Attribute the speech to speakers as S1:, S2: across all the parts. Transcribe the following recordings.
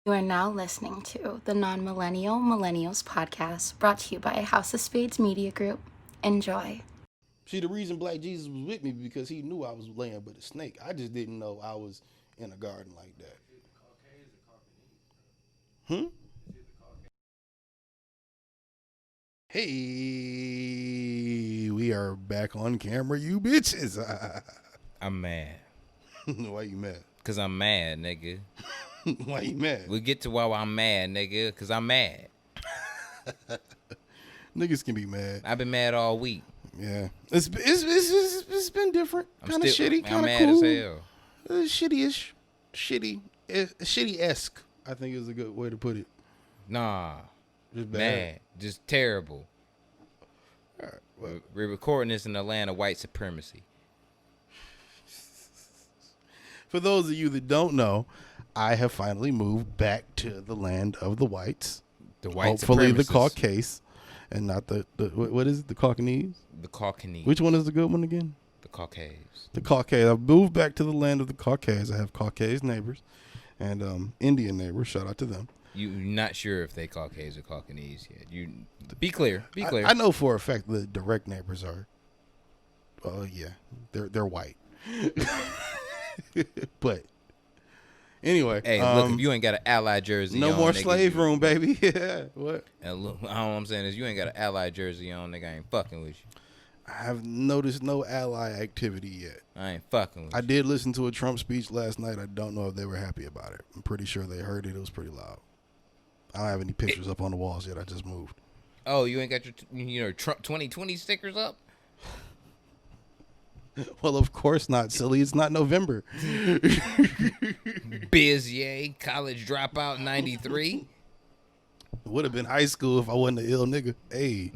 S1: You are now listening to the Non-Millennial Millennials podcast, brought to you by House of Spades Media Group. Enjoy.
S2: See, the reason Black Jesus was with me because he knew I was laying with a snake. I just didn't know I was in a garden like that. Hey, we are back on camera, you bitches.
S3: I'm mad.
S2: Why you mad?
S3: Because I'm mad, nigga.
S2: Why you mad?
S3: We'll get to why I'm mad, nigga, because I'm mad.
S2: Niggas can be mad.
S3: I've been mad all week.
S2: Yeah. It's been different. Kind of shitty, kind of cool.
S3: I'm mad as hell.
S2: Shitty-ish. Shitty-esque, I think is a good way to put it.
S3: Nah.
S2: Just bad.
S3: Mad. Just terrible.
S2: All right, well.
S3: We're recording this in the land of white supremacy.
S2: For those of you that don't know, I have finally moved back to the land of the whites.
S3: The white
S2: Hopefully the
S3: supremacists.
S2: Caucase and not the what is it? The Caucanese?
S3: The Caucanese.
S2: Which one is the good one again?
S3: The Caucase.
S2: The Caucase. I've moved back to the land of the Caucase. I have Caucase neighbors and Indian neighbors. Shout out to them.
S3: You're not sure if they Caucase or Caucanese yet. You be clear. Be clear.
S2: I know for a fact the direct neighbors are. Yeah, they're white. But anyway,
S3: hey, look, if you ain't got an Allied jersey
S2: no
S3: on,
S2: more
S3: nigga,
S2: slave room, baby. Yeah, what?
S3: And look, all I'm saying is you ain't got an Allied jersey on, nigga. I ain't fucking with you.
S2: I have noticed no ally activity yet.
S3: I ain't fucking with
S2: I
S3: you.
S2: did listen to a Trump speech last night. I don't know if they were happy about it. I'm pretty sure they heard it. It was pretty loud. I don't have any pictures up on the walls yet. I just moved.
S3: Oh, you ain't got your Trump 2020 stickers up?
S2: Well, of course not, silly. It's not November.
S3: Bizier, college dropout 93.
S2: It would have been high school if I wasn't an ill nigga. Hey.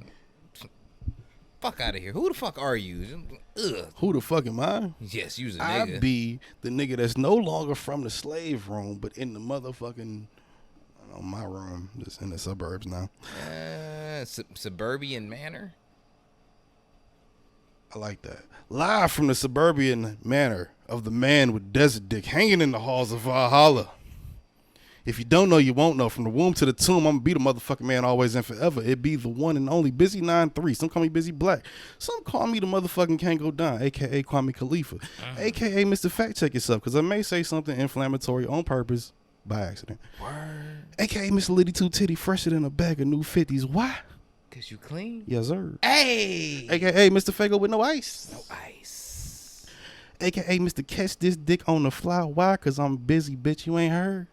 S3: Fuck out of here. Who the fuck are you? Ugh.
S2: Who the fuck am I?
S3: Yes, you's a
S2: I
S3: nigga.
S2: be the nigga that's no longer from the slave room, but in the motherfucking, my room, just in the suburbs now.
S3: Suburban manor?
S2: I like that. Live from the suburban manor of the man with desert dick hanging in the halls of Valhalla. If you don't know, you won't know. From the womb to the tomb, I'm gonna be the motherfucking man always and forever. It be the one and only Busy 9-3. Some call me Busy Black. Some call me the motherfucking Can't Go Down, aka Kwame Khalifa, aka Mr. Fact Check Yourself, because I may say something inflammatory on purpose by accident.
S3: Word.
S2: Aka Mr. Liddy Two Titty, fresher than a bag of new 50s. Why?
S3: Cause you clean?
S2: Yes, sir.
S3: Hey!
S2: AKA Mr. Fago with no ice.
S3: No ice.
S2: AKA Mr. Catch This Dick on the Fly. Why? Cause I'm busy, bitch. You ain't heard.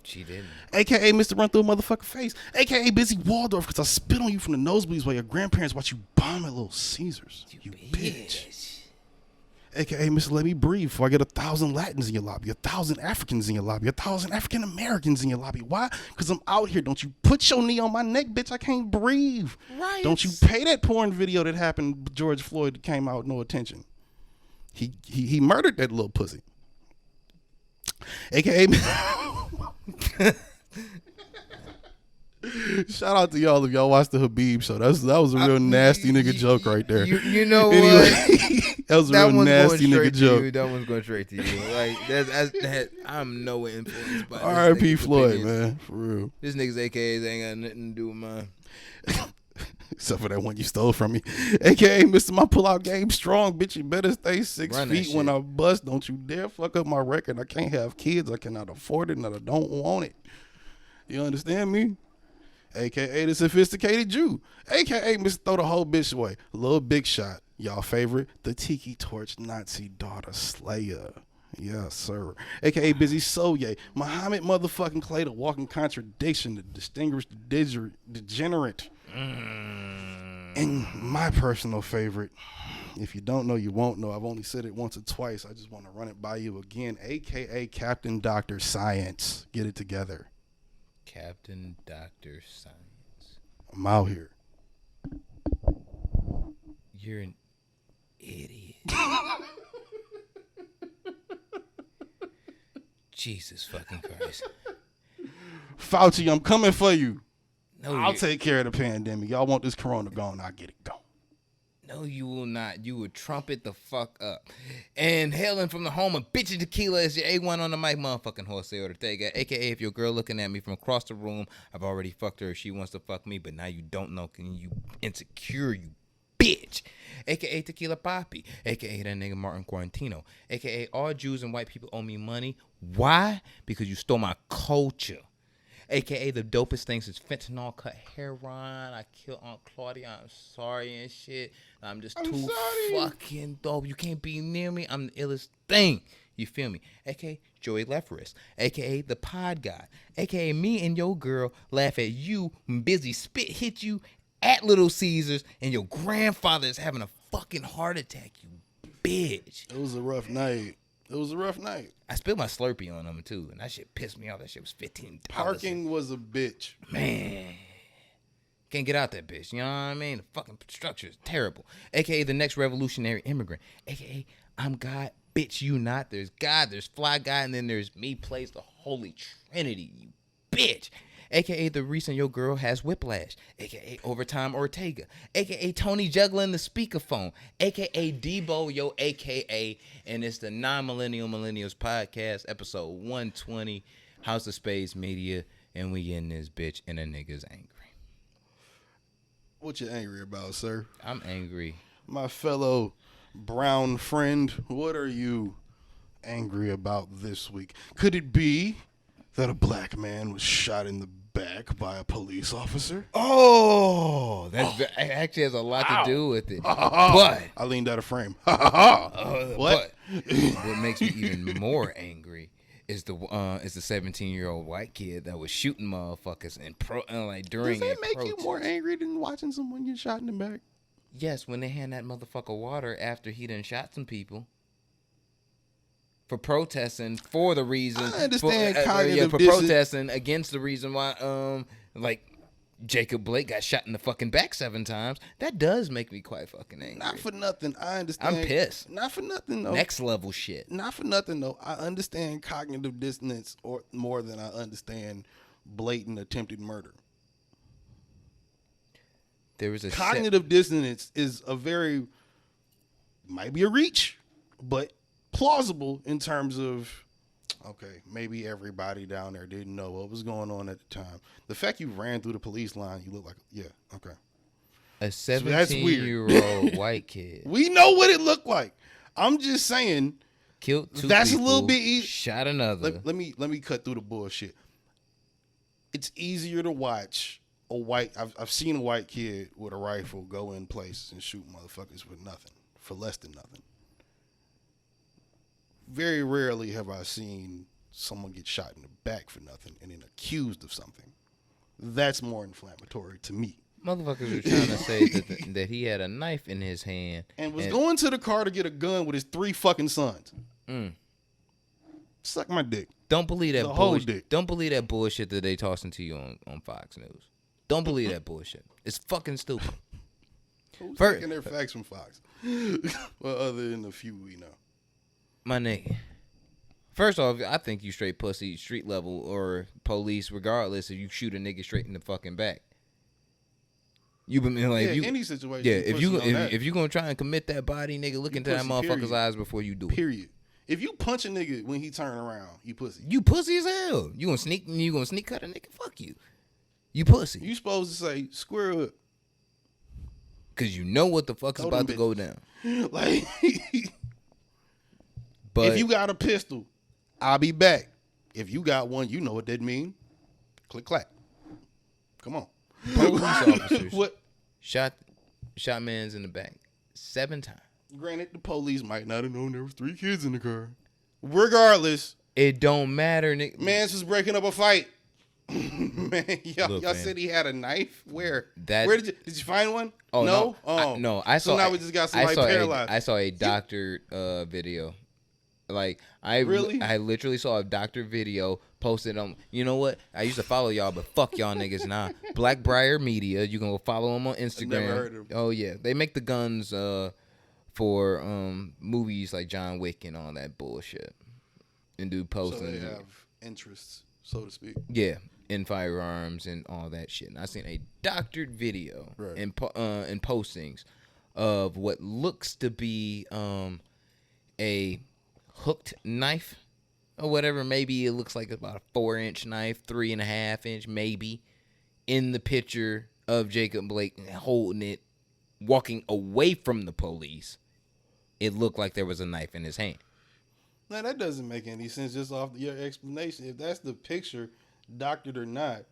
S3: She didn't.
S2: AKA Mr. Run Through a Motherfucking Face. AKA Busy Waldorf, cause I spit on you from the nosebleeds while your grandparents watch you bomb at Little Caesars. You bitch. AKA Mr. Let Me Breathe before I get 1,000 Latins in your lobby, 1,000 Africans in your lobby, 1,000 African Americans in your lobby. Why? Because I'm out here. Don't you put your knee on my neck, bitch. I can't breathe.
S3: Right.
S2: Don't you pay that porn video that happened, George Floyd came out, no attention. He murdered that little pussy. AKA shout out to y'all if y'all watched the Habib show. That was a real nasty nigga joke right there.
S3: You know
S2: anyway,
S3: what?
S2: that was a real nasty nigga joke.
S3: That one's going straight to you. Like that. I'm no influenced by
S2: R.I.P.
S3: this nigga's
S2: Floyd,
S3: opinions.
S2: man, for real.
S3: This nigga's AKAs ain't got nothing to do with mine.
S2: Except for that one you stole from me. AKA Mr. My pull-out game strong, bitch. You better stay 6
S3: Run that
S2: feet when
S3: shit.
S2: I bust. Don't you dare fuck up my record. I can't have kids. I cannot afford it, and I don't want it. You understand me? AKA the sophisticated Jew. AKA Mr. Throw the whole bitch away. Little Big Shot. Y'all favorite? The Tiki Torch Nazi Daughter Slayer. Yes, sir. AKA Busy Soye. Muhammad motherfucking Clay, the walking contradiction, the distinguished degenerate. And my personal favorite, if you don't know, you won't know. I've only said it once or twice. I just want to run it by you again. AKA Captain Dr. Science. Get it together.
S3: Captain Dr. Science.
S2: I'm out here.
S3: You're an idiot. Jesus fucking Christ.
S2: Fauci, I'm coming for you.
S3: No,
S2: I'll take care of the pandemic. Y'all want this corona gone, I'll get it gone.
S3: No, you will not. You will trumpet the fuck up. And hailing from the home of Bitchy Tequila is your A1 on the mic, motherfucking Jose Ortega. AKA, if your girl looking at me from across the room, I've already fucked her. She wants to fuck me, but now you don't know. Can you insecure, you bitch? AKA Tequila Papi. AKA that nigga Martin Quarantino. AKA all Jews and white people owe me money. Why? Because you stole my culture. AKA the dopest things is fentanyl cut heroin. I killed Aunt Claudia. I'm sorry and shit. I'm too fucking dope. You can't be near me. I'm the illest thing. You feel me? AKA Joey Leferis. AKA the pod guy. AKA me and your girl laugh at you when Busy Spit hit you at Little Caesars and your grandfather is having a fucking heart attack, you bitch.
S2: It was a rough night.
S3: I spilled my Slurpee on them too, and that shit pissed me off. That shit was $15.
S2: Parking was a bitch.
S3: Man. Can't get out that bitch. You know what I mean? The fucking structure is terrible. AKA the next revolutionary immigrant. AKA I'm God, bitch, you not. There's God, there's Fly Guy, and then there's me plays the Holy Trinity, you bitch. AKA the reason your girl has whiplash. AKA Overtime Ortega. AKA Tony juggling the speakerphone. AKA Debo, yo, AKA. And it's the Non-Millennial Millennials Podcast, episode 120, House of Spades Media. And we in this bitch and a nigga's angry.
S2: What you angry about, sir?
S3: I'm angry.
S2: My fellow brown friend, what are you angry about this week? Could it be that a black man was shot in the back by a police officer?
S3: Oh, it actually has a lot to do with it. But
S2: I leaned out of frame. What?
S3: What makes me even more angry is the 17-year-old white kid that was shooting motherfuckers and during.
S2: Does that make you more angry than watching someone get shot in the back?
S3: Yes, when they hand that motherfucker water after he done shot some people. For protesting for the reason.
S2: I understand
S3: for protesting against the reason why, Jacob Blake got shot in the fucking back 7 times. That does make me quite fucking angry.
S2: Not for nothing. I understand.
S3: I'm pissed.
S2: Not for nothing, though.
S3: Next level shit.
S2: Not for nothing, though. I understand cognitive dissonance or more than I understand blatant attempted murder.
S3: There was a
S2: cognitive dissonance is might be a reach, but plausible in terms of, okay, maybe everybody down there didn't know what was going on at the time. The fact you ran through the police line, you look like, yeah, okay.
S3: A 17-year-old white kid.
S2: We know what it looked like. I'm just saying,
S3: killed 2
S2: that's
S3: people,
S2: a little bit easy.
S3: Shot another.
S2: Let me cut through the bullshit. It's easier to watch a white. I've seen a white kid with a rifle go in places and shoot motherfuckers with nothing, for less than nothing. Very rarely have I seen someone get shot in the back for nothing and then accused of something. That's more inflammatory to me.
S3: Motherfuckers were trying to say that he had a knife in his hand.
S2: And was going to the car to get a gun with his 3 fucking sons. Suck my dick.
S3: Don't believe that
S2: bullshit.
S3: Don't believe that bullshit that they tossing to you on Fox News. Don't believe that bullshit. It's fucking stupid.
S2: Who's taking their facts from Fox? Well, other than the few we know.
S3: My nigga. First off, I think you straight pussy, street level, or police, regardless if you shoot a nigga straight in the fucking back. You been like
S2: any situation.
S3: Yeah, if you gonna try and commit that body, nigga, look into that motherfucker's eyes before you do it.
S2: Period. If you punch a nigga when he turn around, you pussy.
S3: You pussy as hell. You gonna sneak cut a nigga? Fuck you. You pussy.
S2: You supposed to say square up.
S3: Cause you know what the fuck is about to go down.
S2: Like,
S3: but
S2: if you got a pistol, I'll be back. If you got one, you know what that mean. Click clack. Come on.
S3: Police officers
S2: what?
S3: shot mans in the back 7 times.
S2: Granted, the police might not have known there was 3 kids in the car. Regardless,
S3: it don't matter, nigga.
S2: Mans was breaking up a fight. Man, y'all said he had a knife. Where did you find one?
S3: Oh
S2: no.
S3: No, I saw.
S2: So now we just got somebody paralyzed.
S3: I saw a doctor video. Like I literally saw a doctor video posted on. You know what? I used to follow y'all, but fuck y'all niggas now. Blackbriar Media. You can go follow them on Instagram.
S2: Never heard of them.
S3: Oh yeah, they make the guns for movies like John Wick and all that bullshit, and do postings.
S2: So they have interests, so to speak.
S3: Yeah, in firearms and all that shit. And I seen a doctored video and postings of what looks to be a hooked knife or whatever. Maybe it looks like about a 4-inch knife, 3.5-inch, maybe, in the picture of Jacob Blake holding it, walking away from the police. It looked like there was a knife in his hand.
S2: Now, that doesn't make any sense just off your explanation. If that's the picture, doctored or not,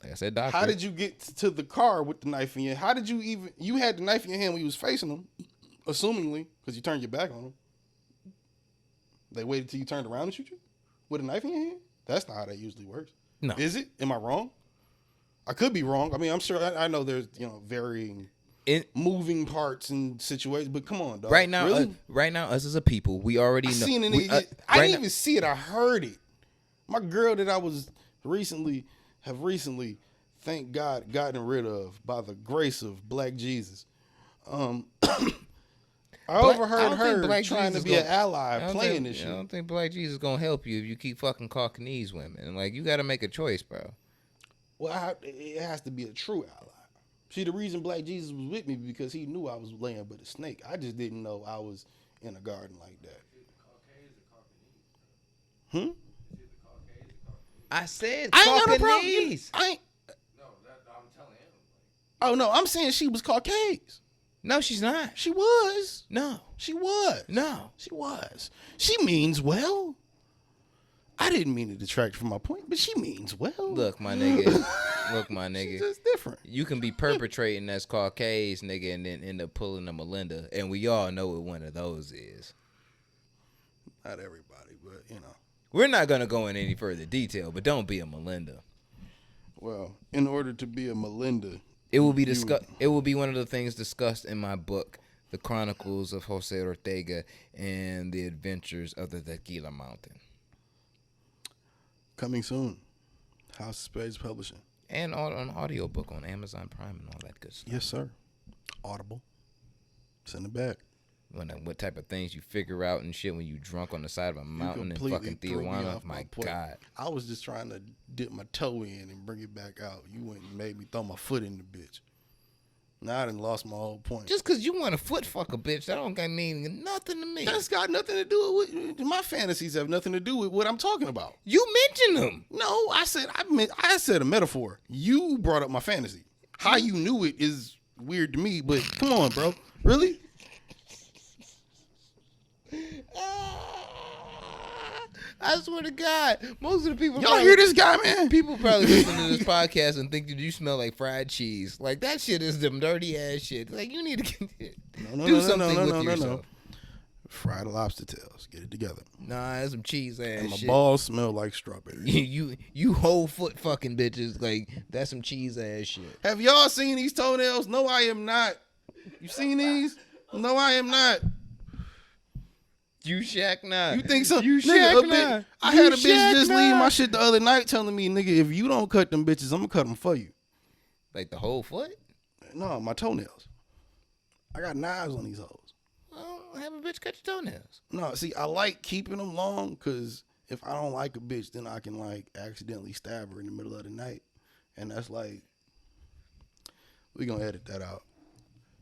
S3: like I said, doctor.
S2: How did you get to the car with the knife in your hand? How did you had the knife in your hand when you was facing them, assumingly, because you turned your back on them. They waited till you turned around and shoot you with a knife in your hand? That's not how that usually works.
S3: No.
S2: Is it? Am I wrong? I could be wrong. I mean, I'm sure, I know there's, varying moving parts and situations, but come on, dog.
S3: Right now,
S2: really?
S3: Right now, us as a people, we already know.
S2: I didn't even see it. I heard it. My girl that I was recently, thank God, gotten rid of by the grace of Black Jesus. I overheard her trying to be an ally playing this shit.
S3: I don't think Black Jesus is gonna help you if you keep fucking Caucanese women. Like, you got to make a choice, bro.
S2: Well, it has to be a true ally. See, the reason Black Jesus was with me because he knew I was laying with a snake. I just didn't know I was in a garden like that.
S3: I said
S2: I ain't got no problem.
S3: Caucanese.
S2: I'm telling him. Oh no, I'm saying she was Caucasian.
S3: No, she's not.
S2: She was.
S3: No.
S2: She was.
S3: No.
S2: She was. She means well. I didn't mean to detract from my point, but she means well.
S3: Look, my nigga.
S2: She's just different.
S3: You can be perpetrating as Caucasian, nigga, and then end up pulling a Melinda, and we all know what one of those is.
S2: Not everybody, but
S3: We're not gonna go in any further detail, but don't be a Melinda.
S2: Well, in order to be a Melinda,
S3: it will be It will be one of the things discussed in my book, The Chronicles of Jose Ortega and the Adventures of the Tequila Mountain.
S2: Coming soon. House of Spades Publishing.
S3: And an audiobook on Amazon Prime and all that good stuff.
S2: Yes, sir. Audible. Send it back.
S3: What type of things you figure out and shit when you drunk on the side of a mountain in fucking Tijuana. My God.
S2: I was just trying to dip my toe in and bring it back out. You went and made me throw my foot in the bitch. Now I done lost my whole point.
S3: Just because you want to foot fuck a bitch, that don't mean nothing to me.
S2: That's got nothing to do with my fantasies. Have nothing to do with what I'm talking about.
S3: You mentioned them.
S2: No, I said a metaphor. You brought up my fantasy. How you knew it is weird to me, but come on, bro. Really?
S3: I swear to God, most of the people.
S2: Y'all hear this guy, man?
S3: People probably listen to this podcast and think that you smell like fried cheese. Like, that shit is them dirty ass shit. Like, you need to do something with yourself.
S2: Fried lobster tails. Get it together.
S3: Nah, that's some cheese ass
S2: and my
S3: shit.
S2: balls smell like strawberry.
S3: You whole foot fucking bitches. Like, that's some cheese ass shit.
S2: Have y'all seen these toenails? No, I am not. You seen these? No, I am not.
S3: You shack nah.
S2: You think so?
S3: You
S2: nigga,
S3: shack nah.
S2: I had a bitch just leave my shit the other night telling me, nigga, if you don't cut them bitches, I'm gonna cut them for you.
S3: Like the whole foot?
S2: No, my toenails. I got knives on these hoes.
S3: Well, have a bitch cut your toenails.
S2: No, see, I like keeping them long because if I don't like a bitch, then I can like accidentally stab her in the middle of the night. And that's like, we gonna edit that out.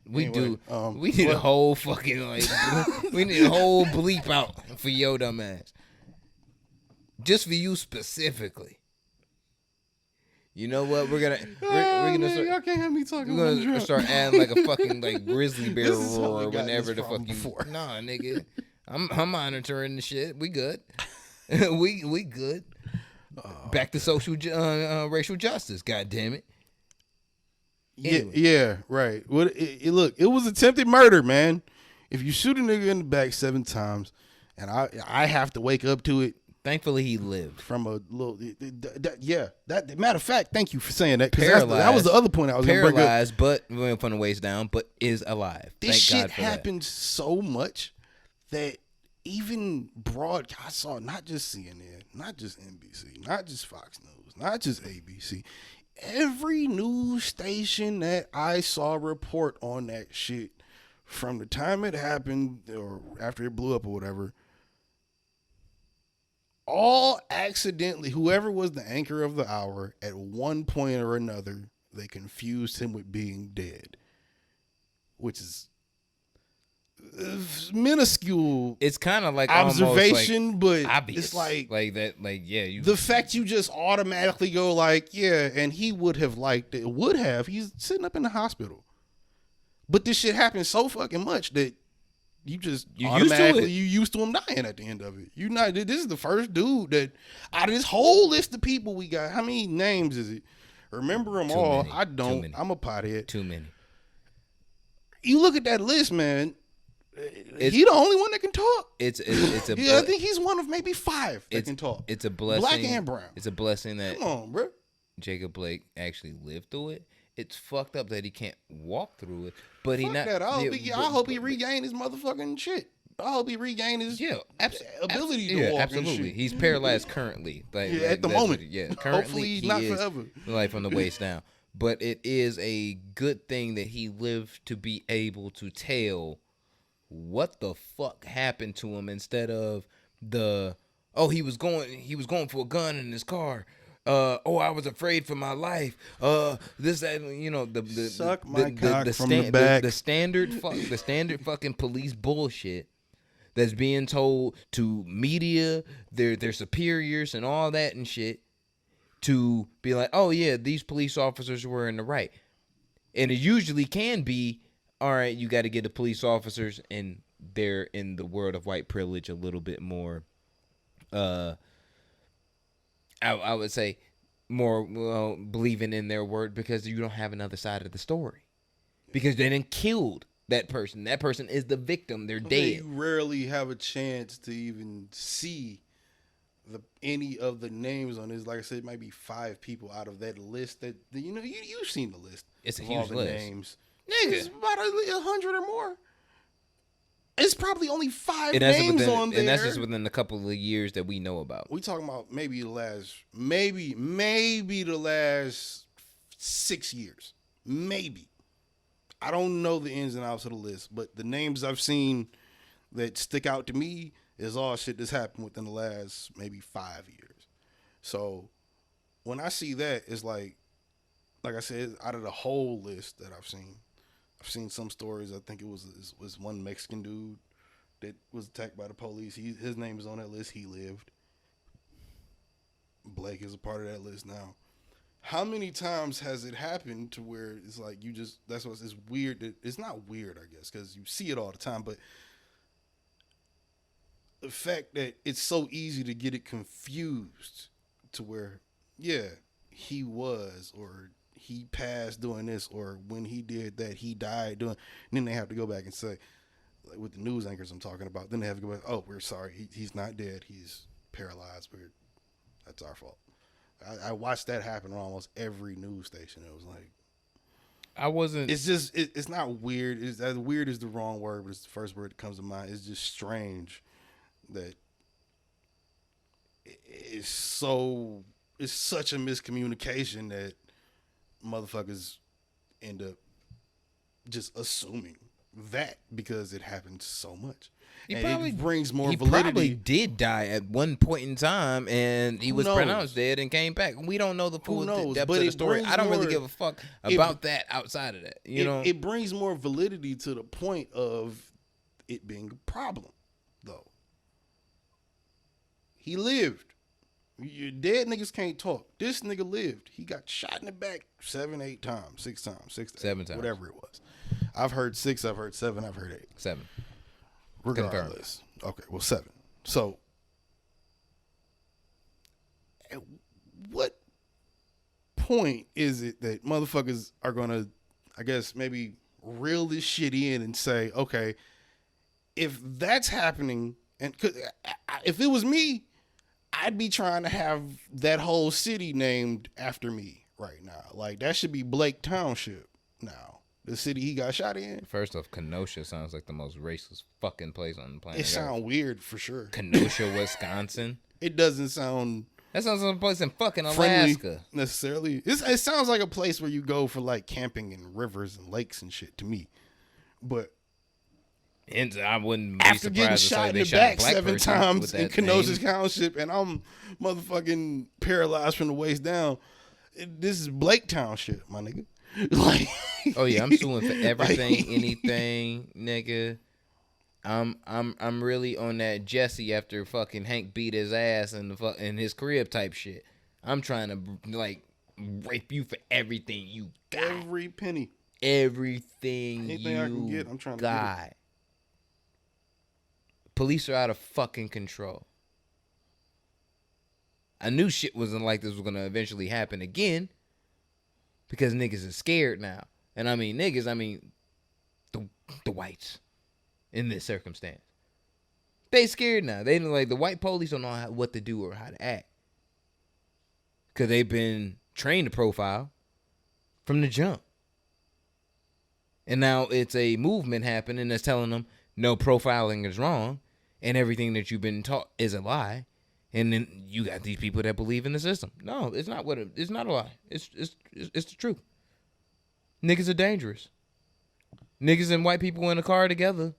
S3: We need a whole fucking we need a whole bleep out for your dumb ass. Just for you specifically. You know what? We're gonna start.
S2: Y'all can't have me talking.
S3: We're gonna start adding like a fucking like grizzly bear roar whenever the fuck you. Nah, nigga. I'm monitoring the shit. We good. we good. Back to social racial justice. God damn it. Anyway.
S2: Yeah, right. Look, it was attempted murder, man. If you shoot a nigga in the back 7 times, and I have to wake up to it.
S3: Thankfully, he lived
S2: from a little. That matter of fact, thank you for saying that.
S3: Paralyzed.
S2: That was the other point I was going to bring up.
S3: Paralyzed, but went from the waist down, but is alive.
S2: This shit happened so much that even I saw not just CNN, not just NBC, not just Fox News, not just ABC. Every news station that I saw report on that shit from the time it happened or after it blew up or whatever, all accidentally, whoever was the anchor of the hour, at one point or another, they confused him with being dead, which is minuscule.
S3: It's kind of like
S2: observation, but
S3: obvious.
S2: it's like
S3: that. Like
S2: the fact you just automatically go like, yeah, and he would have liked it. Would have. He's sitting up in the hospital, but this shit happens so fucking much that you automatically you used to him dying at the end of it. You not. This is the first dude that out of this whole list of people we got. How many names is it? Remember them all?
S3: Many.
S2: I don't. I'm a pothead.
S3: Too many.
S2: You look at that list, man. He the only one that can talk.
S3: It's a
S2: yeah. I think he's one of maybe 5 that can talk.
S3: It's a blessing.
S2: Black and brown.
S3: It's a blessing that
S2: come on, bro.
S3: Jacob Blake actually lived through it. It's fucked up that he can't walk through it. But
S2: Fuck that. I hope he regained his motherfucking shit. I hope he regained his ability to walk.
S3: Absolutely.
S2: And shit.
S3: He's paralyzed currently.
S2: At the moment.
S3: Currently,
S2: hopefully he's not forever.
S3: Like from the waist down. But it is a good thing that he lived to be able to tell what the fuck happened to him instead of he was going for a gun in his car. I was afraid for my life. This that the
S2: suck my cock from the back.
S3: The standard fucking police bullshit that's being told to media, their superiors and all that and shit, to be like, oh yeah, these police officers were in the right, and it usually can be. All right, you got to get the police officers, and they're in the world of white privilege a little bit more. I would say more believing in their word because you don't have another side of the story. Because they done killed that person. That person is the victim. They're dead.
S2: You rarely have a chance to even see any of the names on this. Like I said, it might be 5 people out of that list that you've seen the list.
S3: It's a
S2: of
S3: huge
S2: all the
S3: list.
S2: Names. Nigga, it's about 100 or more. It's probably only 5
S3: and
S2: names on there,
S3: and that's just within a couple of years that we know about.
S2: We talking about maybe the last 6 years, maybe. I don't know the ins and outs of the list, but the names I've seen that stick out to me is all shit that's happened within the last maybe 5 years. So when I see that, it's like I said, out of the whole list that I've seen some stories. I think it was one Mexican dude that was attacked by the police. His name is on that list. He lived. Blake is a part of that list now. How many times has it happened to where it's like that's what's it's weird that it's not weird, I guess, because you see it all the time, but the fact that it's so easy to get it confused to where, yeah, he was, or he passed doing this, or when he did that, he died doing. And then they have to go back and say, like with the news anchors I'm talking about, then they have to go back, oh, we're sorry, he's not dead, he's paralyzed. That's our fault. I watched that happen on almost every news station. It was like, It's just it's not weird. Weird is the wrong word, but it's the first word that comes to mind. It's just strange that it's such a miscommunication that motherfuckers end up just assuming that because it happens so much. It brings more validity.
S3: He probably did die at one point in time, and he was pronounced dead and came back. We don't know the full depth of the story. I don't really give a fuck about that outside of that.
S2: It brings more validity to the point of it being a problem, though. He lived. Your dead niggas can't talk. This nigga lived. He got shot in the back 7, 8 times, 6 times,
S3: 7 times,
S2: whatever it was. I've heard 6, I've heard 7, I've heard 8.
S3: 7.
S2: Regardless. Okay, well, 7. So, at what point is it that motherfuckers are gonna, I guess, maybe reel this shit in and say, okay, if that's happening, and if it was me, I'd be trying to have that whole city named after me right now. Like, that should be Blake Township now. The city he got shot in.
S3: First off, Kenosha sounds like the most racist fucking place on the planet.
S2: It sounds weird for sure.
S3: Kenosha, Wisconsin.
S2: It doesn't sound.
S3: That sounds like a place in fucking Alaska.
S2: Necessarily. It sounds like a place where you go for like camping and rivers and lakes and shit to me. But.
S3: And I wouldn't be
S2: after getting
S3: surprised
S2: shot in the back 7 times in Kenosha Township, and I'm motherfucking paralyzed from the waist down. This is Blake Township, my nigga. Like,
S3: oh yeah, I'm suing for everything, anything, nigga. I'm really on that Jesse after fucking Hank beat his ass in his crib type shit. I'm trying to like rape you for everything you got.
S2: Every penny.
S3: Everything
S2: Anything
S3: you
S2: I can get, I'm trying to
S3: got.
S2: get it.
S3: Police are out of fucking control. I knew shit wasn't like this was gonna eventually happen again because niggas are scared now. And I mean niggas, I mean the whites in this circumstance. They scared now. They like the white police don't know what to do or how to act. Cause they've been trained to profile from the jump. And now it's a movement happening that's telling them no, profiling is wrong and everything that you've been taught is a lie. And then you got these people that believe in the system. No, it's not it's not a lie. It's the truth. Niggas are dangerous. Niggas and white people in a car together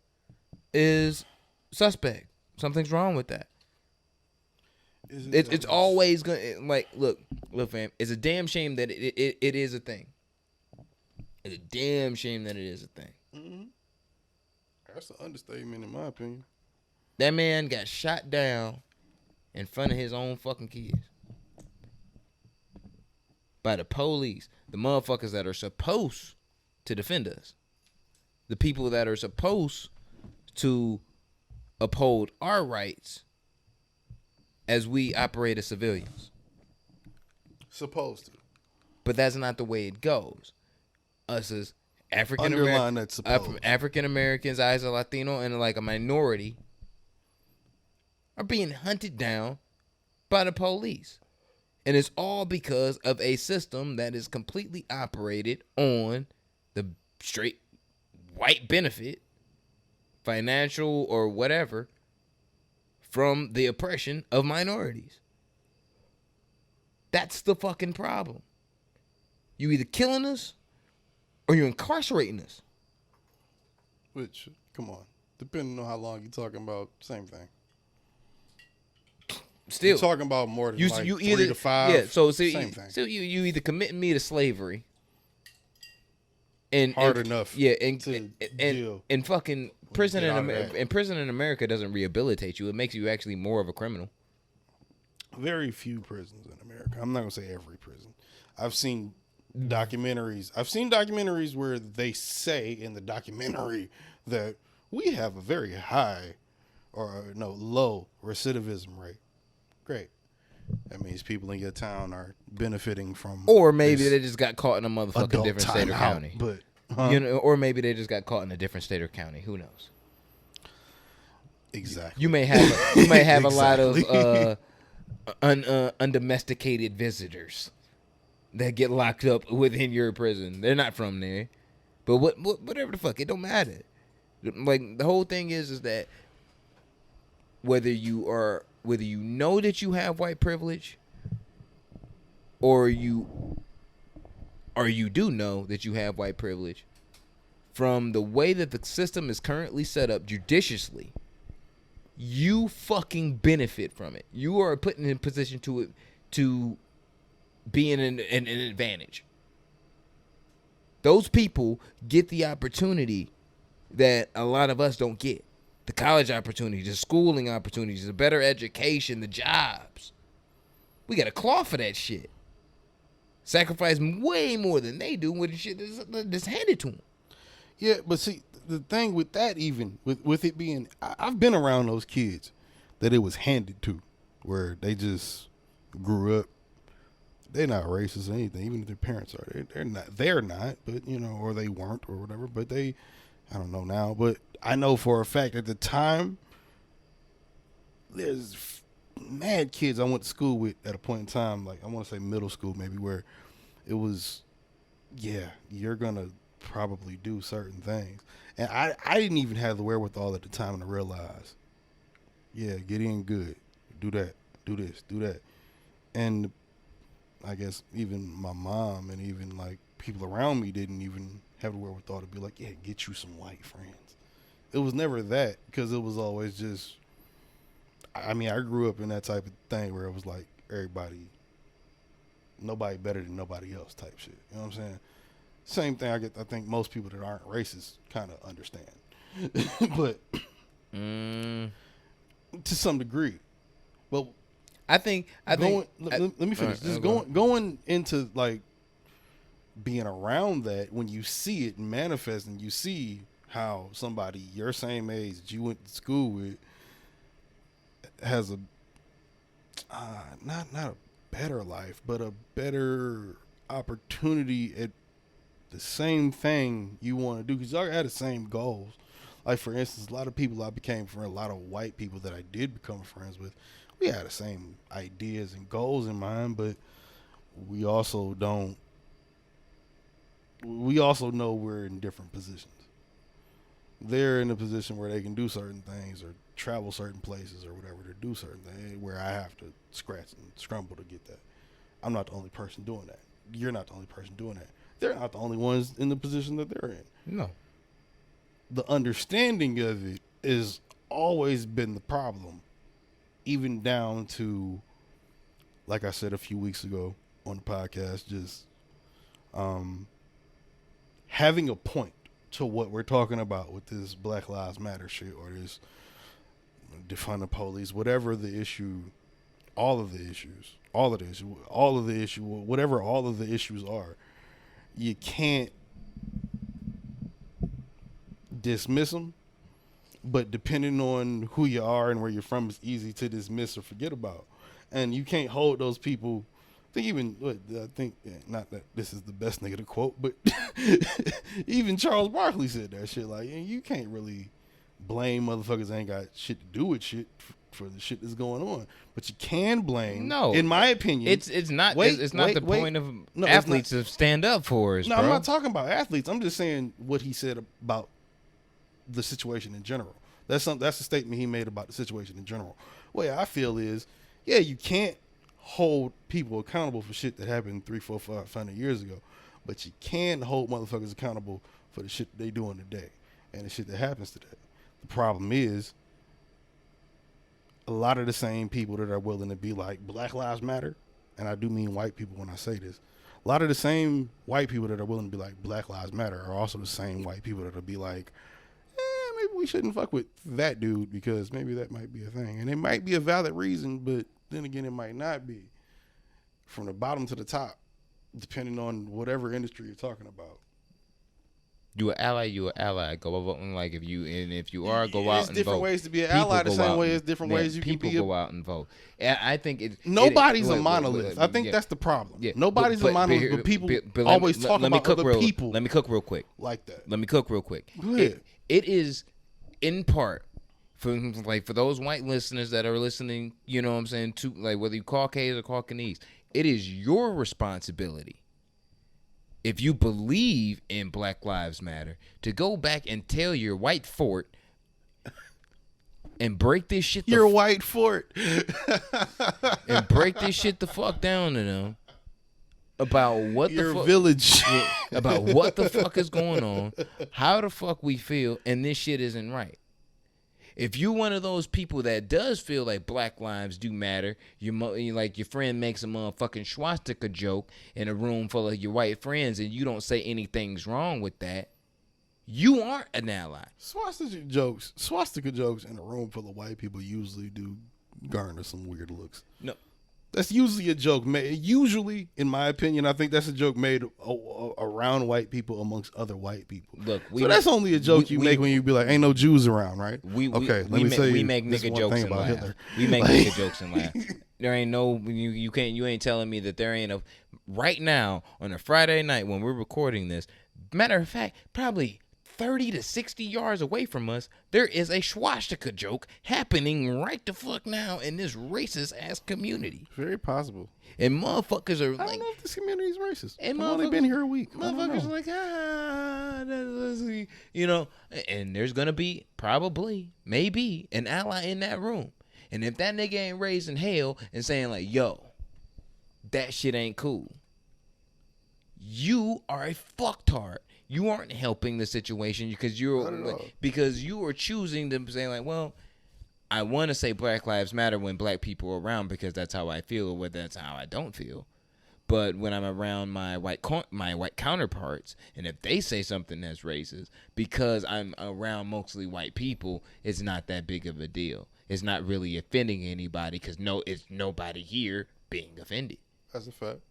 S3: is suspect. Something's wrong with that. It's always gonna like look fam. It's a damn shame that it is a thing. It's a damn shame that it is a thing.
S2: Mm-hmm. That's an understatement in my opinion.
S3: That man got shot down in front of his own fucking kids by the police, the motherfuckers that are supposed to defend us, the people that are supposed to uphold our rights as we operate as civilians.
S2: Supposed to.
S3: But that's not the way it goes. Us as African Americans, as a Latino, and like a minority are being hunted down by the police. And it's all because of a system that is completely operated on the straight white benefit, financial or whatever, from the oppression of minorities. That's the fucking problem. You either killing us or you're incarcerating us.
S2: Which, come on, depending on how long you're talking about, same thing.
S3: Still,
S2: you're talking about more than you 3 to 5.
S3: Yeah, so
S2: same thing.
S3: So you either committing me to slavery, and
S2: hard enough,
S3: yeah, and fucking prison in America doesn't rehabilitate you. It makes you actually more of a criminal.
S2: Very few prisons in America. I'm not gonna say every prison. I've seen documentaries where they say in the documentary that we have a very high low recidivism rate. Great. That means people in your town are benefiting from.
S3: Or maybe they just got caught in a motherfucking different state or county.
S2: But
S3: or maybe they just got caught in a different state or county. Who knows?
S2: Exactly.
S3: You may have a lot of undomesticated visitors that get locked up within your prison. They're not from there, but whatever the fuck, it don't matter. Like the whole thing is that whether you know that you have white privilege, or you do know that you have white privilege, from the way that the system is currently set up judiciously, you fucking benefit from it. You are put in a position to be in an advantage. Those people get the opportunity that a lot of us don't get. The college opportunities, the schooling opportunities, the better education, the jobs. We got to claw for that shit. Sacrifice way more than they do with the shit that's handed to them.
S2: Yeah, but see, the thing with that, even with it being, I've been around those kids that it was handed to, where they just grew up. They're not racist or anything, even if their parents are. They're not, but or they weren't or whatever. But I don't know now, but I know for a fact at the time, there's mad kids I went to school with at a point in time, like I want to say middle school maybe, where it was, yeah, you're going to probably do certain things. And I didn't even have the wherewithal at the time to realize, yeah, get in good, do that, do this, do that. And I guess even my mom and even like people around me didn't even have the wherewithal to be like, yeah, get you some white friends. It was never that, because it was always just, I mean, I grew up in that type of thing where it was like nobody better than nobody else type shit. You know what I'm saying? Same thing I think most people that aren't racist kind of understand. But to some degree. But
S3: I think.
S2: let me finish. Just going into like being around that, when you see it manifest and you see how somebody your same age that you went to school with has a not a better life, but a better opportunity at the same thing you want to do, because y'all had the same goals. Like, for instance, a lot of people I became friends, a lot of white people that I did become friends with, we had the same ideas and goals in mind, but we also know we're in different positions. They're in a position where they can do certain things or travel certain places or whatever to do certain things, where I have to scratch and scramble to get that. I'm not the only person doing that. You're not the only person doing that. They're not the only ones in the position that they're in.
S3: No.
S2: The understanding of it has always been the problem, even down to, like I said a few weeks ago on the podcast, just having a point to what we're talking about with this Black Lives Matter shit, or this defund the police, whatever the issue, whatever all of the issues are, you can't dismiss them, but depending on who you are and where you're from, it's easy to dismiss or forget about. And you can't hold those people. Not that this is the best nigga to quote, but even Charles Barkley said that shit. Like, you can't really blame motherfuckers that ain't got shit to do with shit for the shit that's going on. But you can blame.
S3: No,
S2: in my opinion,
S3: it's not the point of athletes to stand up for us.
S2: No,
S3: bro.
S2: I'm not talking about athletes. I'm just saying what he said about the situation in general. That's a statement he made about the situation in general. Way I feel is, yeah, you can't hold people accountable for shit that happened 3, 4, 500 years ago, but you can hold motherfuckers accountable for the shit they doing today and the shit that happens today. The problem is, a lot of the same people that are willing to be like Black Lives Matter, and I do mean white people when I say this, a lot of the same white people that are willing to be like Black Lives Matter are also the same white people that will be like, maybe we shouldn't fuck with that dude because maybe that might be a thing. And it might be a valid reason, but then again, it might not be. From the bottom to the top, depending on whatever industry you're talking about.
S3: You an ally. Go out and, like, if you are, go out and vote.
S2: There's different ways to be an ally, the same way as different ways you can be.
S3: People go out and vote. And I think
S2: nobody's a monolith. I think that's the problem. Yeah, nobody's a monolith, but people always talk about other people.
S3: Let me cook real quick.
S2: Like that.
S3: Let me cook real quick.
S2: Go ahead.
S3: It is, in part, for those white listeners that are listening, you know what I'm saying, to, like, whether you Caucasian or Caucanese, it is your responsibility, if you believe in Black Lives Matter, to go back and tell your white fort and break this shit.
S2: Your white fort.
S3: And break this shit the fuck down to them about what
S2: your
S3: the fuck,
S2: village.
S3: about what the fuck is going on, how the fuck we feel, and this shit isn't right. If you one of those people that does feel like Black lives do matter, like your friend makes a motherfucking swastika joke in a room full of your white friends and you don't say anything's wrong with that, you aren't an ally.
S2: Swastika jokes in a room full of white people usually do garner some weird looks.
S3: No.
S2: That's usually a joke made. Usually, in my opinion, I think that's a joke made around white people amongst other white people.
S3: Look,
S2: so that's only a joke you make when you be like, "Ain't no Jews around," right?
S3: We make nigga jokes and laugh. We make nigga jokes and laugh. There ain't no you ain't telling me that there ain't a right now on a Friday night when we're recording this. Matter of fact, probably 30 to 60 yards away from us, there is a swastika joke happening right the fuck now in this racist ass community.
S2: Very possible.
S3: And motherfuckers are
S2: I don't know if this community is racist.
S3: And
S2: I've only been here a week.
S3: Motherfuckers are like, you know, and there's gonna be probably, maybe, an ally in that room. And if that nigga ain't raising hell and saying like, yo, that shit ain't cool, you are a fucktard. You aren't helping the situation because you are choosing to say like, well, I want to say Black Lives Matter when black people are around because that's how I feel or that's how I don't feel. But when I'm around my white counterparts, and if they say something that's racist, because I'm around mostly white people, it's not that big of a deal. It's not really offending anybody because it's nobody here being offended.
S2: That's a fact.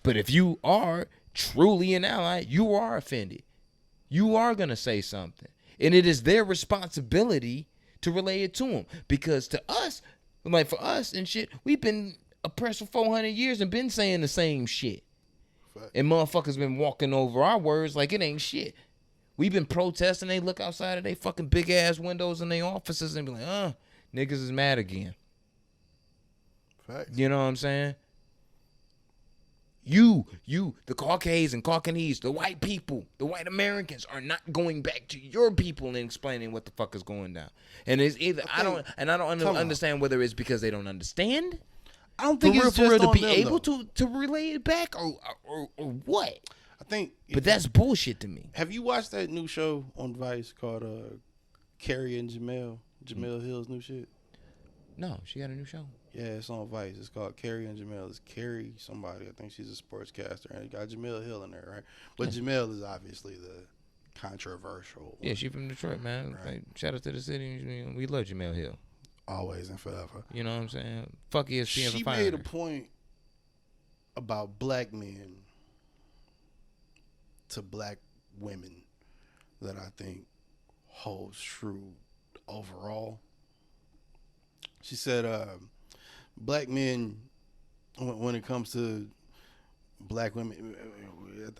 S3: But if you are truly an ally, you are offended. You are going to say something. And it is their responsibility to relay it to them. Because to us, like for us and shit, we've been oppressed for 400 years and been saying the same shit.
S2: Fact.
S3: And motherfuckers been walking over our words like it ain't shit. We've been protesting. They look outside of they fucking big ass windows in their offices and be like, niggas is mad again.
S2: Fact.
S3: You know what I'm saying? You, the Caucasians and Caucanese, the white people, the white Americans are not going back to your people and explaining what the fuck is going down. And it's either I don't understand whether it's because they don't understand.
S2: I don't think it's
S3: for real
S2: just
S3: to
S2: on
S3: be
S2: them,
S3: able
S2: though.
S3: to relay it back or what.
S2: I think,
S3: but that's bullshit to me.
S2: Have you watched that new show on Vice called Carrie and Jamel Hill's new shit?
S3: No, she got a new show.
S2: Yeah, it's on Vice. It's called Carrie and Jamel. It's Carrie somebody. I think she's a sportscaster. And it got Jamel Hill in there, right? But Jamel is obviously the controversial one.
S3: Yeah, she from Detroit, man.
S2: Right.
S3: Like, shout out to the city. We love Jamel Hill.
S2: Always and forever.
S3: You know what I'm saying? Fuck ESPN
S2: She
S3: for firing
S2: made a
S3: her.
S2: point about black men to black women that I think holds true overall. She said, black men, when it comes to black women,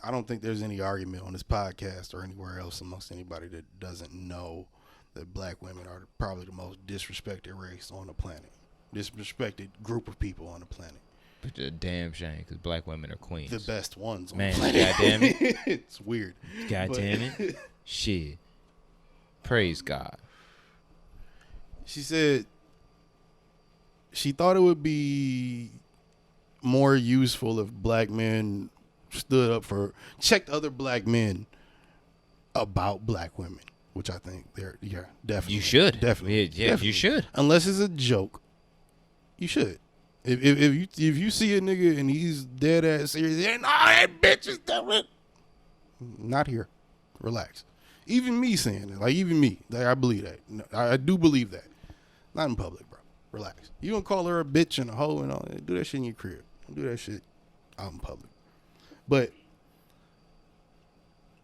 S2: I don't think there's any argument on this podcast or anywhere else amongst anybody that doesn't know that black women are probably the most disrespected race on the planet. Disrespected group of people on the planet.
S3: But a damn shame, because black women are queens.
S2: The best ones on
S3: Man,
S2: the planet.
S3: goddamn it.
S2: It's weird.
S3: God damn it. Shit. Praise God.
S2: She said she thought it would be more useful if black men stood up checked other black men about black women, which I think definitely.
S3: You should.
S2: Definitely.
S3: Yeah,
S2: definitely.
S3: you should.
S2: Unless it's a joke, you should. If you see a nigga and he's dead ass serious, that bitch is different. Not here. Relax. Even me saying it, like even me, like I believe that. I do believe that. Not in public, bro. Relax. You gonna call her a bitch and a hoe and all that? Do that shit in your crib. Don't do that shit out in public. But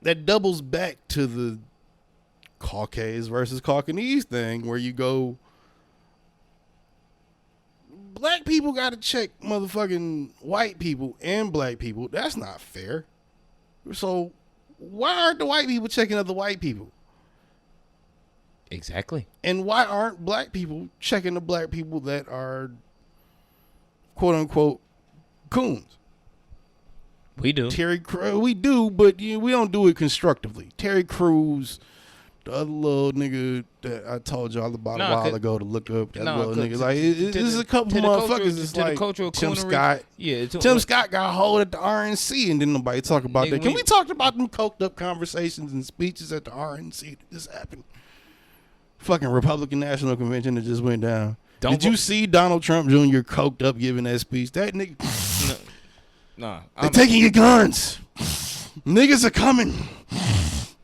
S2: that doubles back to the Caucasians versus Caucanese thing, where you go, black people got to check motherfucking white people and black people. That's not fair. So why aren't the white people checking other white people?
S3: Exactly.
S2: And why aren't black people checking the black people that are quote unquote coons?
S3: We do.
S2: Terry Crews, we do, but we don't do it constructively. Terry Crews, the other little nigga that I told y'all about a while ago to look up, that little nigga. Like, there's a couple motherfuckers that's like Tim Scott.
S3: Yeah,
S2: Tim Scott got hold at the RNC and didn't nobody talk about that. Can we talk about them coked up conversations and speeches at the RNC that just happened? Fucking Republican National Convention that just went down. Did you see Donald Trump Jr. coked up giving that speech? That nigga.
S3: Nah.
S2: They're taking your guns. Niggas are coming.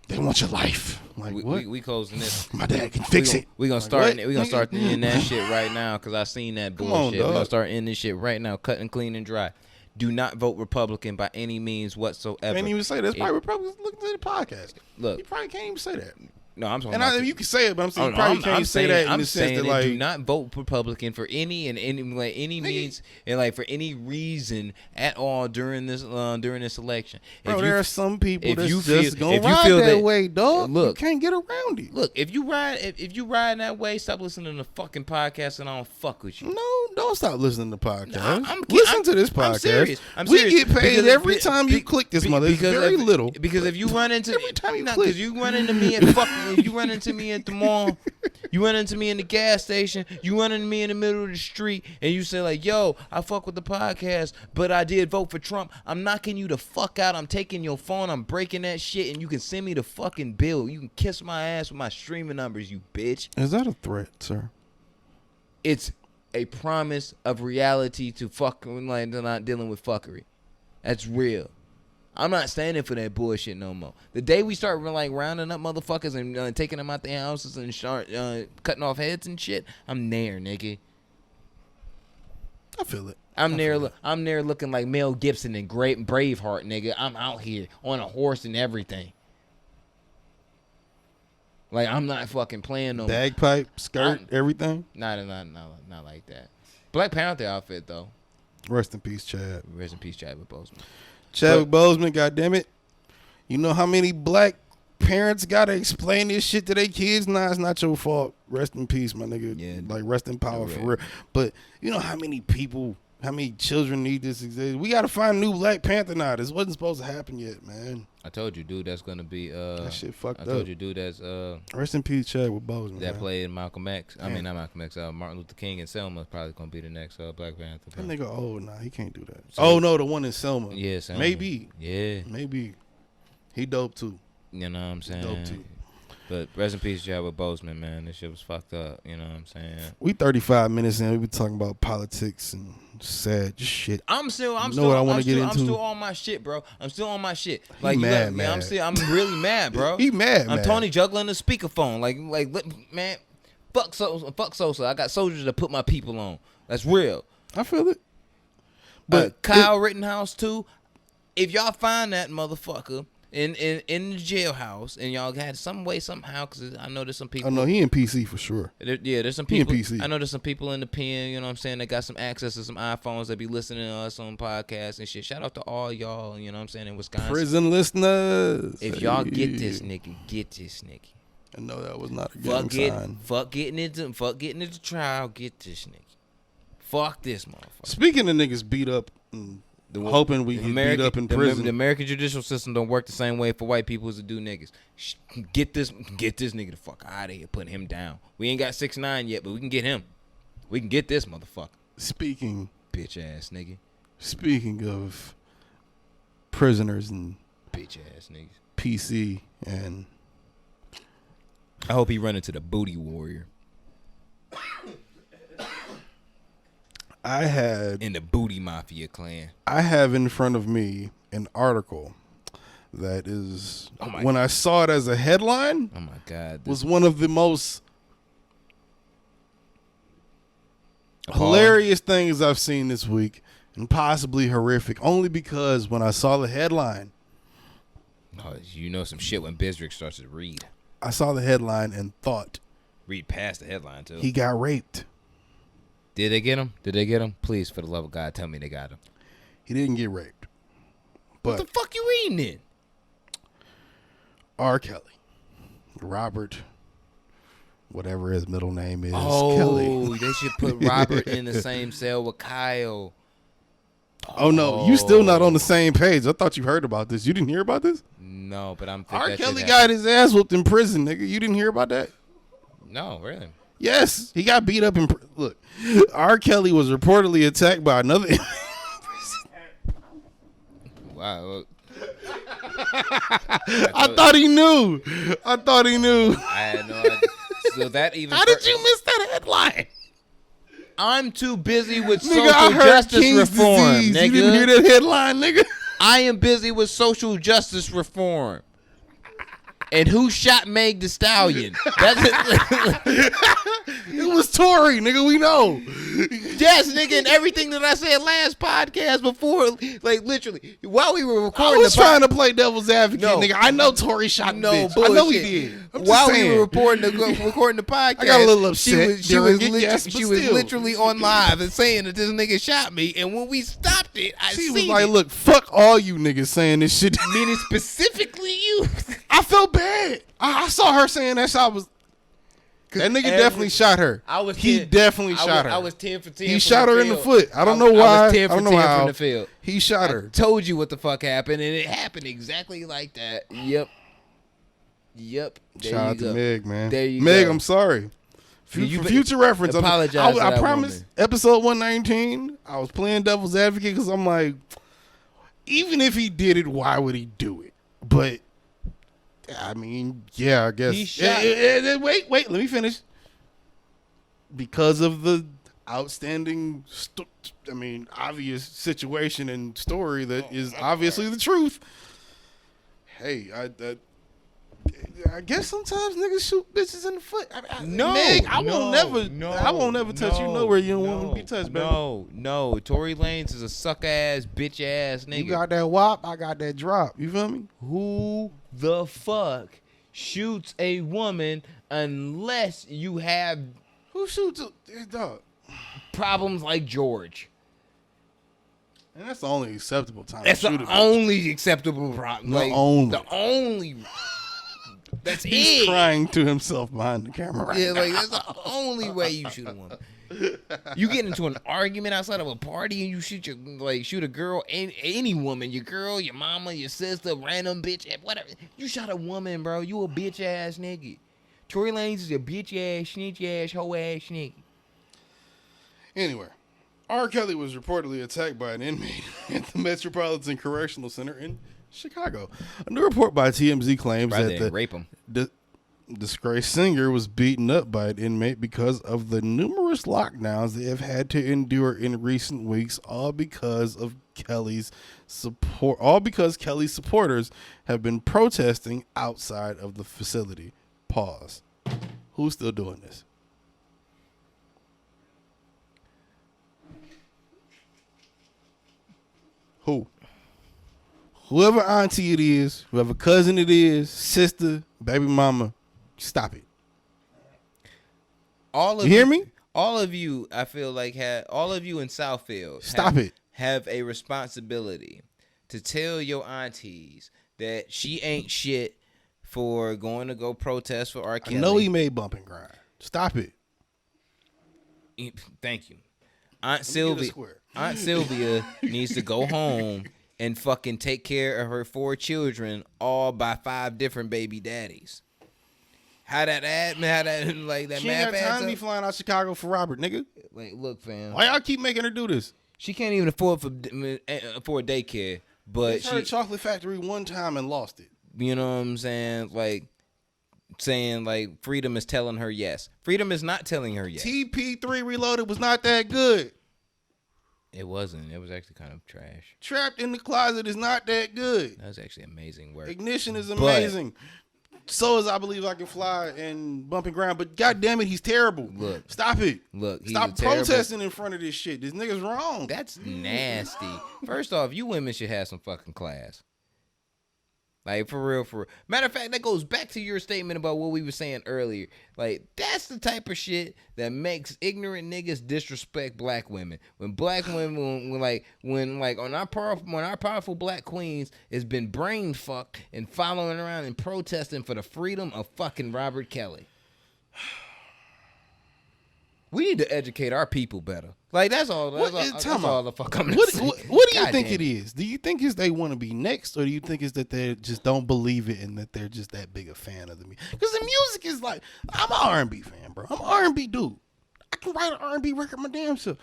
S2: They want your life. Like, what?
S3: We closing this.
S2: My dad can fix it.
S3: We gonna start. We gonna start ending that shit right now because I seen that bullshit. We gonna start ending this shit right now, cut and clean and dry. Do not vote Republican by any means whatsoever.
S2: Can't even say that. That's probably Republicans looking at the podcast.
S3: Look,
S2: you probably can't even say that.
S3: No, I'm talking.
S2: And you can say it, but I'm saying you probably can't say that in the sense that, like,
S3: do not vote Republican for any means and like for any reason at all during this election.
S2: Bro, there are some people that just gonna
S3: ride
S2: that way, dog.
S3: Look,
S2: you can't get around it.
S3: Look, if you ride that way, stop listening to fucking podcasts and I don't fuck with you.
S2: No, don't stop listening to podcasts.
S3: No,
S2: listen to this podcast.
S3: I'm serious.
S2: We get paid every time you click this mother. It's very little.
S3: Because if you run into
S2: every time you click,
S3: because you run into me at fucking. You run into me at the mall, you run into me in the gas station, you run into me in the middle of the street, and you say like, yo, I fuck with the podcast, but I did vote for Trump. I'm knocking you the fuck out. I'm taking your phone. I'm breaking that shit, and you can send me the fucking bill. You can kiss my ass with my streaming numbers, you bitch.
S2: Is that a threat, sir?
S3: It's a promise of reality to fuck, like, not dealing with fuckery. That's real. I'm not standing for that bullshit no more. The day we start like rounding up motherfuckers and taking them out their houses and start cutting off heads and shit, I'm there, nigga.
S2: I feel it.
S3: I'm there looking like Mel Gibson and great Braveheart, nigga. I'm out here on a horse and everything. Like, I'm not fucking playing no
S2: Bagpipe, skirt, everything.
S3: Not like that. Black Panther outfit though.
S2: Rest in peace, Chad.
S3: Rest in peace, Chadwick Boseman.
S2: Chadwick Boseman, goddammit. You know how many black parents gotta explain this shit to their kids? Nah, it's not your fault. Rest in peace, my nigga. Yeah, like, rest in power for real. But you know how many people, how many children need this? We gotta find a new Black Panther now. This wasn't supposed to happen yet, man.
S3: I told you, dude, that's gonna be
S2: that shit fucked up.
S3: I told you, dude, that's
S2: rest in peace, Chadwick Boseman.
S3: That played in Malcolm X. I mean, not Malcolm X. Martin Luther King and Selma is probably gonna be the next Black Panther.
S2: That nigga, nah, he can't do that. So, no, the one in Selma.
S3: Yeah, Selma.
S2: Maybe.
S3: Yeah.
S2: Maybe. He dope too.
S3: You know what I'm saying?
S2: Dope too.
S3: But rest in peace, Chadwick Boseman, man. This shit was fucked up. You know what I'm saying?
S2: We 35 minutes in. We been talking about politics and sad shit.
S3: I'm still on my shit, bro. I'm still on my shit. Like,
S2: mad.
S3: I'm really mad, bro.
S2: He mad,
S3: I'm Tony juggling the speakerphone. Like, man, fuck Sosa. I got soldiers to put my people on. That's real.
S2: I feel it. But
S3: Kyle Rittenhouse too. If y'all find that motherfucker in the jailhouse and y'all had some way somehow, because I know there's some people.
S2: I know he in PC for sure.
S3: There's some people.
S2: He in PC.
S3: I know there's some people in the pen. You know what I'm saying? They got some access to some iPhones that be listening to us on podcasts and shit. Shout out to all y'all. You know what I'm saying, in Wisconsin.
S2: Prison listeners.
S3: If y'all get this nigga,
S2: I know that was not a good sign.
S3: Fuck getting into trial. Get this nigga. Fuck this motherfucker.
S2: Speaking of niggas beat up. Hoping we get beat up in prison.
S3: The American judicial system don't work the same way for white people as it do niggas. Get this nigga the fuck out of here. Put him down. We ain't got 6ix9ine yet, but we can get him. We can get this motherfucker.
S2: Bitch
S3: ass nigga.
S2: Speaking of prisoners and
S3: bitch ass niggas.
S2: PC and
S3: I hope he run into the booty warrior.
S2: I had
S3: in the Booty Mafia clan.
S2: I have in front of me an article that is when I saw it as a headline.
S3: Oh my God!
S2: Was one of the most hilarious things I've seen this week, and possibly horrific. Only because when I saw the headline,
S3: you know some shit when Bizrick starts to read.
S2: I saw the headline and thought,
S3: read past the headline too.
S2: He got raped.
S3: Did they get him? Please, for the love of God, tell me they got him.
S2: He didn't get raped. But
S3: what the fuck you reading it?
S2: R. Kelly. Robert, whatever his middle name is.
S3: Kelly. They should put Robert in the same cell with Kyle.
S2: Oh, no. You still not on the same page. I thought you heard about this. You didn't hear about this?
S3: No, but I'm
S2: thinking R. Kelly got his ass whooped in prison, nigga. You didn't hear about that?
S3: No, really?
S2: Yes, he got beat up in look. R. Kelly was reportedly attacked by another.
S3: Wow.
S2: I thought he knew.
S3: I had no idea. So that even.
S2: How did you miss that headline?
S3: I'm too busy with social justice reform,
S2: disease.
S3: nigga.
S2: You didn't hear that headline, nigga?
S3: I am busy with social justice reform. And who shot Meg the Stallion?
S2: It was Tory, nigga. We know.
S3: Yes, nigga. And everything that I said last podcast before, like literally, while we were recording,
S2: I was trying to play devil's advocate, nigga. I know Tory shot the bitch.
S3: Bullshit.
S2: I know he did.
S3: While we were recording the podcast,
S2: I got a little upset.
S3: She was literally on live and saying that this nigga shot me. And when we stopped it,
S2: she was like, "Look, fuck all you niggas saying this shit."
S3: Meaning specifically you.
S2: I felt bad. I saw her saying that. So I was. That nigga definitely shot her. He definitely shot her.
S3: I was 10 for 10.
S2: He shot her in the foot. I don't know why.
S3: I was 10 for 10 from the field.
S2: He shot her.
S3: I told you what the fuck happened, and it happened exactly like that. Yep.
S2: Shout out to Meg, man.
S3: There you
S2: Meg,
S3: go.
S2: I'm sorry. For future reference, I promise. Episode 119, I was playing devil's advocate because I'm like, even if he did it, why would he do it? But I mean, yeah, I guess.
S3: He shot.
S2: Wait, let me finish. Because of outstanding, obvious situation and story that is obviously the truth. Hey, I guess sometimes niggas shoot bitches in the foot. I won't never touch you nowhere you don't want to be touched, baby.
S3: No. Tory Lanez is a suck ass, bitch ass nigga.
S2: You got that whop, I got that drop. You feel me?
S3: Who the fuck shoots a woman unless you have
S2: Who shoots a dog?
S3: problems like George?
S2: And that's the only acceptable time.
S3: That's
S2: to shoot
S3: the only acceptable problem. The only. That's
S2: He's
S3: it.
S2: crying to himself behind the camera right now.
S3: That's the only way you shoot a woman. You get into an argument outside of a party and you shoot a girl, any woman, your girl, your mama, your sister, random bitch, whatever. You shot a woman, bro. You a bitch ass nigga. Tory Lanez is a bitch ass, snitch ass, hoe ass nigga.
S2: Anyway, R. Kelly was reportedly attacked by an inmate at the Metropolitan Correctional Center in Chicago. A new report by TMZ claims that
S3: rape him.
S2: The disgraced singer was beaten up by an inmate because of the numerous lockdowns they have had to endure in recent weeks, all because Kelly's supporters have been protesting outside of the facility. Pause. Who's still doing this? Who? Whoever auntie it is, whoever cousin it is, sister, baby mama, stop it.
S3: You
S2: hear me?
S3: All of you, I feel like, all of you in Southfield have a responsibility to tell your aunties that she ain't shit for going to go protest for R. Kelly.
S2: I know he made bump and grind. Stop it.
S3: Thank you. Aunt Sylvia needs to go home and fucking take care of her 4 children, all by 5 different baby daddies. How that
S2: She ain't got time to be flying out Chicago for Robert, nigga.
S3: Like, look, fam.
S2: Why y'all keep making her do this?
S3: She can't even afford for daycare, but
S2: she chocolate factory one time and lost it.
S3: You know what I'm saying? Saying freedom is telling her yes. Freedom is not telling her yes.
S2: TP3 Reloaded was not that good.
S3: It wasn't. It was actually kind of trash.
S2: Trapped in the Closet is not that good.
S3: That was actually amazing work.
S2: Ignition is amazing. So is I Believe I Can Fly and Bump and Grind. But goddamn it, he's terrible.
S3: Look.
S2: Stop it.
S3: Look.
S2: Stop protesting in front of this shit. This nigga's wrong.
S3: That's nasty. First off, you women should have some fucking class. Like, for real. Matter of fact, that goes back to your statement about what we were saying earlier. Like, that's the type of shit that makes ignorant niggas disrespect black women. When black women, when our powerful black queens has been brain fucked and following around and protesting for the freedom of fucking Robert Kelly. We need to educate our people better. Like, that's all. That's all the fuck I'm saying.
S2: What do you think it is? Do you think it's they want to be next, or do you think it's that they just don't believe it and that they're just that big a fan of the music? Because the music is like, I'm an R&B fan, bro. I'm an R&B dude. I can write an R&B record my damn self.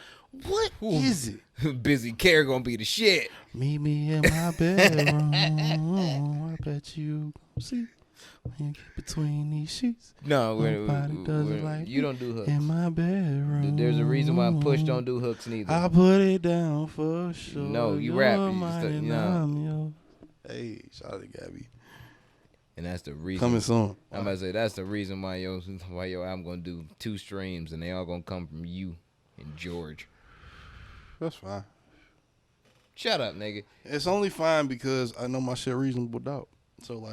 S2: What is it?
S3: Busy Care gonna be the shit.
S2: Meet me in my bedroom. I bet you see. When you get between these sheets.
S3: No, you don't do hooks. In my bedroom. There's a reason why Push don't do hooks neither.
S2: I put it down for sure.
S3: No, you rap. No.
S2: Hey, shout out to Gabby.
S3: And that's the reason.
S2: Coming soon.
S3: I'm about to say that's the reason why your album gonna do 2 streams and they all gonna come from you and George.
S2: That's fine.
S3: Shut up, nigga.
S2: It's only fine because I know my shit reasonable doubt. So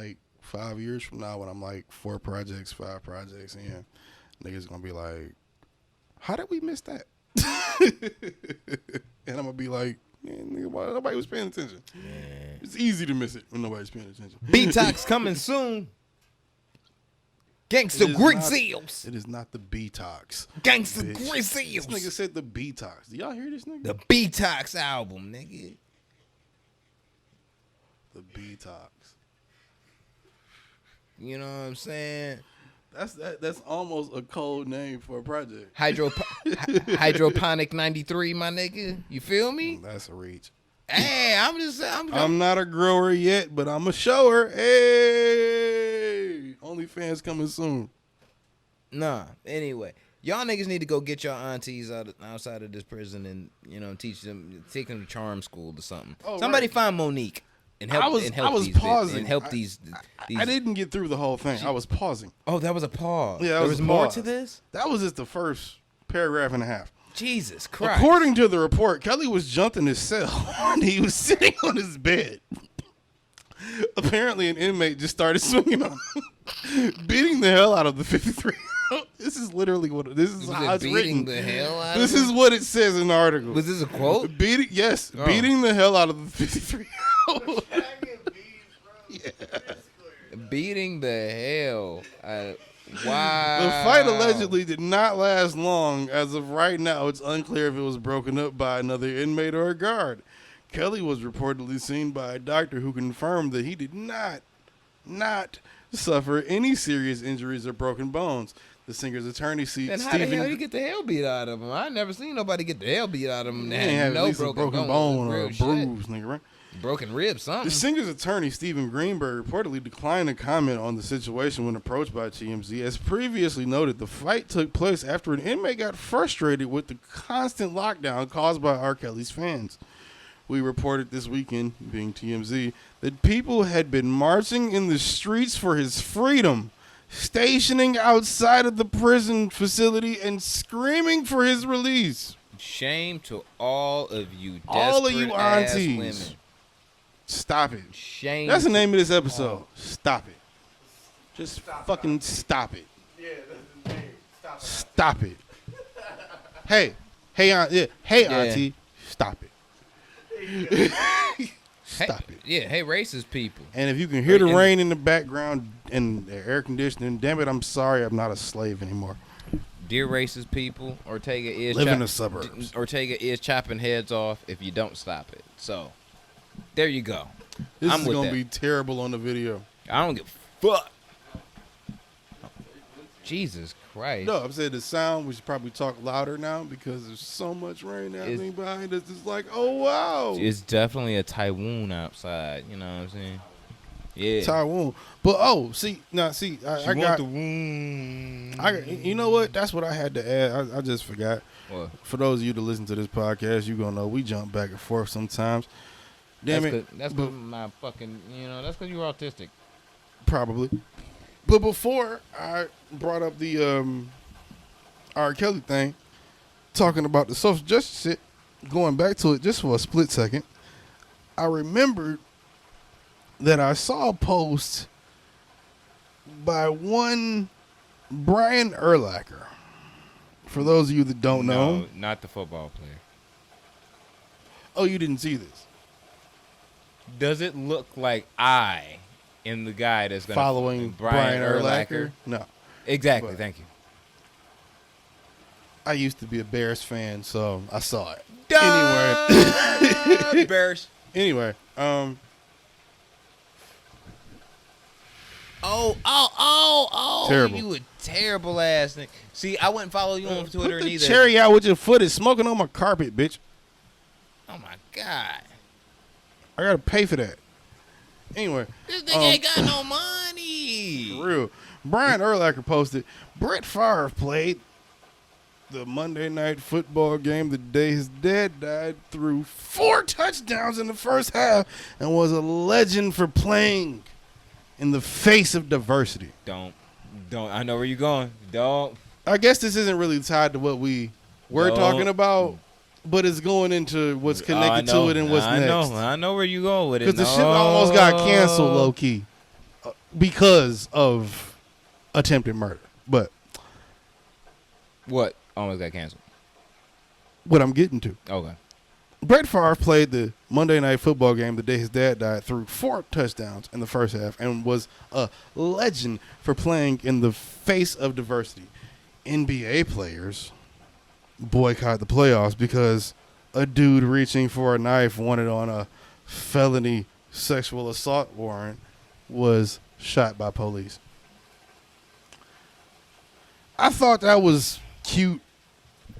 S2: 5 years from now, when I'm 5 projects in, niggas gonna be like, how did we miss that? And I'm gonna be like, man, nigga, why nobody was paying attention? Man. It's easy to miss it when nobody's paying attention.
S3: B-Tox coming soon. Gangsta Grizzles.
S2: It is not the B-Tox.
S3: Gangsta Grizzles.
S2: This nigga said the B-Tox. Do y'all hear this nigga?
S3: The B-Tox album, nigga.
S2: The B-Tox.
S3: You know what I'm saying?
S2: That's almost a code name for a project.
S3: Hydroponic 93, my nigga. You feel me?
S2: That's a reach.
S3: Hey,
S2: I'm not a grower yet, but I'm a shower. Hey, OnlyFans coming soon.
S3: Nah. Anyway, Y'all niggas need to go get your aunties outside of this prison and take them to charm school or something.
S2: Oh,
S3: Somebody
S2: right.
S3: find Monique and help.
S2: I was
S3: these
S2: pausing
S3: and help
S2: I,
S3: these.
S2: I didn't get through the whole thing. I was pausing.
S3: Oh, that was a pause.
S2: Yeah,
S3: there was more
S2: pause.
S3: to this.
S2: That was just the first paragraph and a half.
S3: Jesus Christ!
S2: According to the report, Kelly was jumped in his cell and he was sitting on his bed. Apparently, an inmate just started swinging on him, beating the hell out of the 53. This is literally what this is. How it's
S3: beating
S2: written.
S3: the hell out
S2: This
S3: of
S2: is what it says in the article.
S3: Was this a quote?
S2: Beating, yes,
S3: Oh.
S2: beating the hell out of the 53.
S3: Beating the hell. Wow.
S2: The fight allegedly did not last long. As of right now, it's unclear if it was broken up by another inmate or a guard. Kelly was reportedly seen by a doctor who confirmed that he did not suffer any serious injuries or broken bones. The singer's attorney,
S3: Then how the hell you get the hell beat out of him? I never seen nobody get the hell beat out of him. That had no broken
S2: bone or a
S3: real
S2: bruise, nigga, right?
S3: shit. Broken ribs, something.
S2: The singer's attorney, Stephen Greenberg, reportedly declined to comment on the situation when approached by TMZ. As previously noted, the fight took place after an inmate got frustrated with the constant lockdown caused by R. Kelly's fans. We reported this weekend, being TMZ, that people had been marching in the streets for his freedom, stationing outside of the prison facility and screaming for his release.
S3: Shame to all of you
S2: All of you
S3: desperate-ass
S2: aunties.
S3: women.
S2: Stop it.
S3: Shame.
S2: That's the name of this episode. Stop it. Just fucking stop it.
S4: Yeah, that's the name.
S2: Stop it. Hey, auntie, stop it. Stop it.
S3: Yeah, hey, racist people.
S2: And if you can hear the rain in the background and the air conditioning, damn it, I'm sorry, I'm not a slave anymore.
S3: Dear racist people, Ortega is
S2: Live in the suburbs.
S3: Ortega is chopping heads off if you don't stop it. So, there you go.
S2: This
S3: I'm
S2: is
S3: with
S2: gonna
S3: that.
S2: be terrible on the video.
S3: I don't give a fuck. Jesus Christ.
S2: No, I'm saying the sound. We should probably talk louder now because there's so much rain happening behind us. It's like, oh wow,
S3: It's definitely a Taiwan outside. You know what I'm saying? Yeah.
S2: Taiwan. But I got
S3: the wound.
S2: you know what? That's what I had to add. I just forgot.
S3: What?
S2: For those of you that listen to this podcast, you gonna know we jump back and forth sometimes. Damn it.
S3: That's
S2: But-
S3: because my fucking, that's because you're autistic.
S2: Probably. But before I brought up the R. Kelly thing, talking about the social justice shit, going back to it just for a split second, I remembered that I saw a post by one Brian Urlacher. For those of you that don't know.
S3: No, not the football player.
S2: Oh, you didn't see this?
S3: Does it look like I am the guy that's going to
S2: Following Brian Urlacher? No.
S3: Exactly.
S2: But-
S3: Thank you.
S2: I used to be a Bears fan, so I saw it.
S3: Anyway. Bears.
S2: Anyway,
S3: Oh,
S2: Terrible.
S3: you a terrible ass nigga. See, I wouldn't follow you on Twitter
S2: put the
S3: neither.
S2: cherry out with your foot. It's smoking on my carpet, bitch.
S3: Oh my God.
S2: I gotta pay for that. Anyway,
S3: This nigga ain't got no money.
S2: for real. Brian Urlacher posted, Brett Favre played the Monday Night Football game the day his dad died, threw 4 touchdowns in the first half, and was a legend for playing in the face of diversity.
S3: Don't. I know where you're going. Don't.
S2: I guess this isn't really tied to what we were
S3: No.
S2: talking about, but it's going into what's connected to it and what's next.
S3: I know where you going with it.
S2: Because the shit almost got canceled low key because of attempted murder. But
S3: What? Almost got canceled.
S2: what I'm getting to,
S3: Okay.
S2: Brett Favre played the Monday Night Football game the day his dad died, threw 4 touchdowns in the first half, and was a legend for playing in the face of diversity. NBA players boycott the playoffs because a dude reaching for a knife wanted on a felony sexual assault warrant was shot by police. I thought that was cute.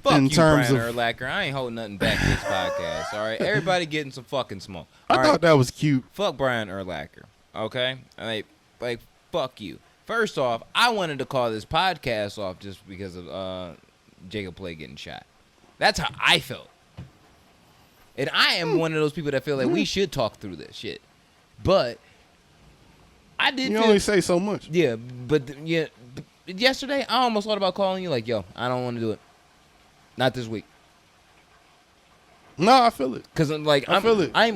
S3: Fuck
S2: In
S3: you,
S2: terms
S3: Brian
S2: of-
S3: Urlacher. I ain't holding nothing back this podcast. All right, everybody getting some fucking smoke.
S2: I
S3: All
S2: thought
S3: right?
S2: that was cute.
S3: Fuck Brian Urlacher. Okay, like fuck you. First off, I wanted to call this podcast off just because of Jacob Play getting shot. That's how I felt. And I am one of those people that feel like we should talk through this shit. But I did.
S2: You only say so much.
S3: Yeah, but yesterday I almost thought about calling you like, yo, I don't want to do it. Not this week.
S2: No, I feel it.
S3: Cause like I'm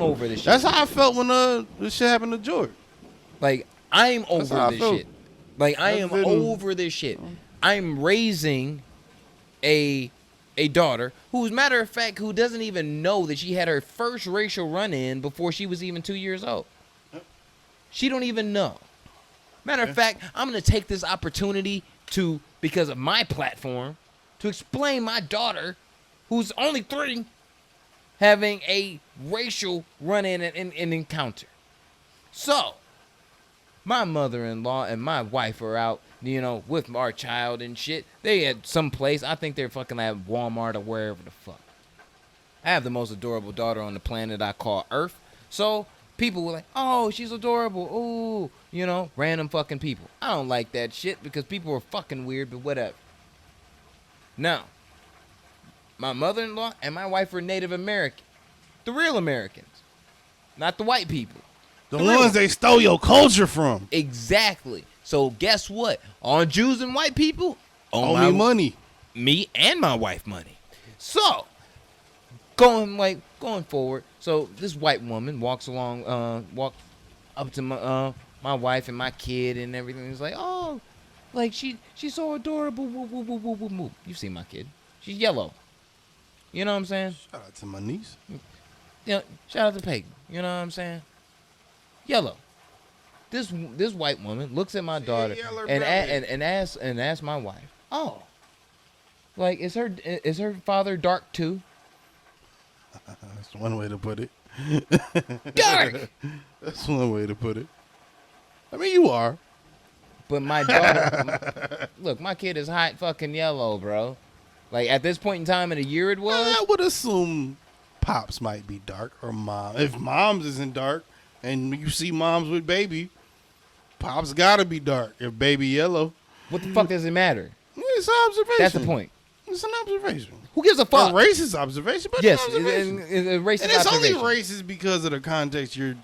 S3: over this shit.
S2: That's how I felt when this shit happened to George.
S3: Like I'm over this shit. Like I am over this shit. I'm raising a daughter who's matter of fact who doesn't even know that she had her first racial run-in before she was even 2 years old. She don't even know. Matter of fact, I'm gonna take this opportunity to, because of my platform, to explain my daughter, who's only 3, having a racial run-in and encounter. So, my mother-in-law and my wife are out, with our child and shit. They at some place. I think they're fucking at Walmart or wherever the fuck. I have the most adorable daughter on the planet I call Earth. So, people were like, oh, she's adorable. Ooh, random fucking people. I don't like that shit because people are fucking weird, but whatever. Now, my mother-in-law and my wife are Native American. The real Americans. Not the white people.
S2: The ones they stole your culture from.
S3: Exactly. So guess what? All Jews and white people
S2: owe me money.
S3: Me and my wife money. So, going forward, so this white woman walks up to my wife and my kid and everything. It's like, oh, like she's so adorable. Woo, woo, woo, woo, woo, woo. You've seen my kid. She's yellow. You know what I'm saying?
S2: Shout out to my niece.
S3: Shout out to Peyton. You know what I'm saying? Yellow. This white woman looks at my daughter and asks my wife, oh, like is her father dark too?
S2: That's one way to put it.
S3: Dark.
S2: That's one way to put it. I mean, you are.
S3: But my daughter, look, my kid is hot fucking yellow, bro. Like at this point in time in the year it was.
S2: I would assume pops might be dark or mom. If mom's isn't dark and you see moms with baby, pops gotta be dark. If baby yellow.
S3: What the fuck does it matter?
S2: It's an observation.
S3: That's the point.
S2: It's an observation.
S3: Who gives a fuck?
S2: A racist observation, but
S3: yes,
S2: it's an observation.
S3: It's a racist
S2: and it's
S3: observation.
S2: only racist because of the context you're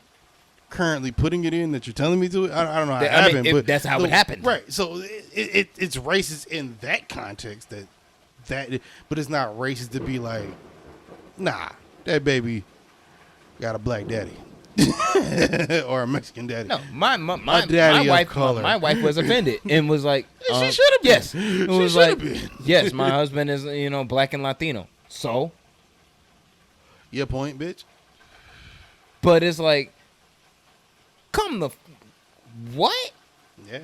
S2: currently putting it in that you're telling me to. I don't know how it happened, but
S3: that's how it happened.
S2: Right. So it's racist in that context but it's not racist to be like, nah, that baby got a black daddy. Or a Mexican daddy.
S3: No, my
S2: daddy
S3: wife,
S2: of color.
S3: My wife was offended and was like,
S2: she should have been.
S3: Yes, it was like,
S2: been.
S3: Yes, my husband is black and Latino. So,
S2: your point, bitch.
S3: But it's like, what?
S2: Yeah.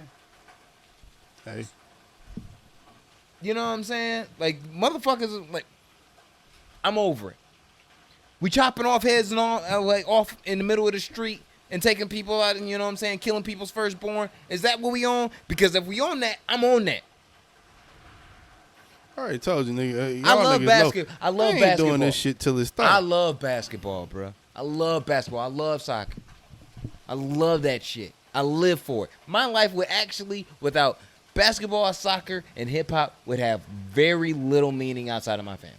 S2: Hey.
S3: You know what I'm saying? Like motherfuckers, like, I'm over it. We chopping off heads and all, off in the middle of the street and taking people out and, you know what I'm saying, killing people's firstborn. Is that what we on? Because if we on that, I'm on that.
S2: I already told you, nigga.
S3: I love basketball. I love basketball.
S2: Doing this shit till it's done.
S3: I love basketball, bro. I love basketball. I love soccer. I love that shit. I live for it. My life would actually, without basketball, soccer, and hip hop, would have very little meaning outside of my family.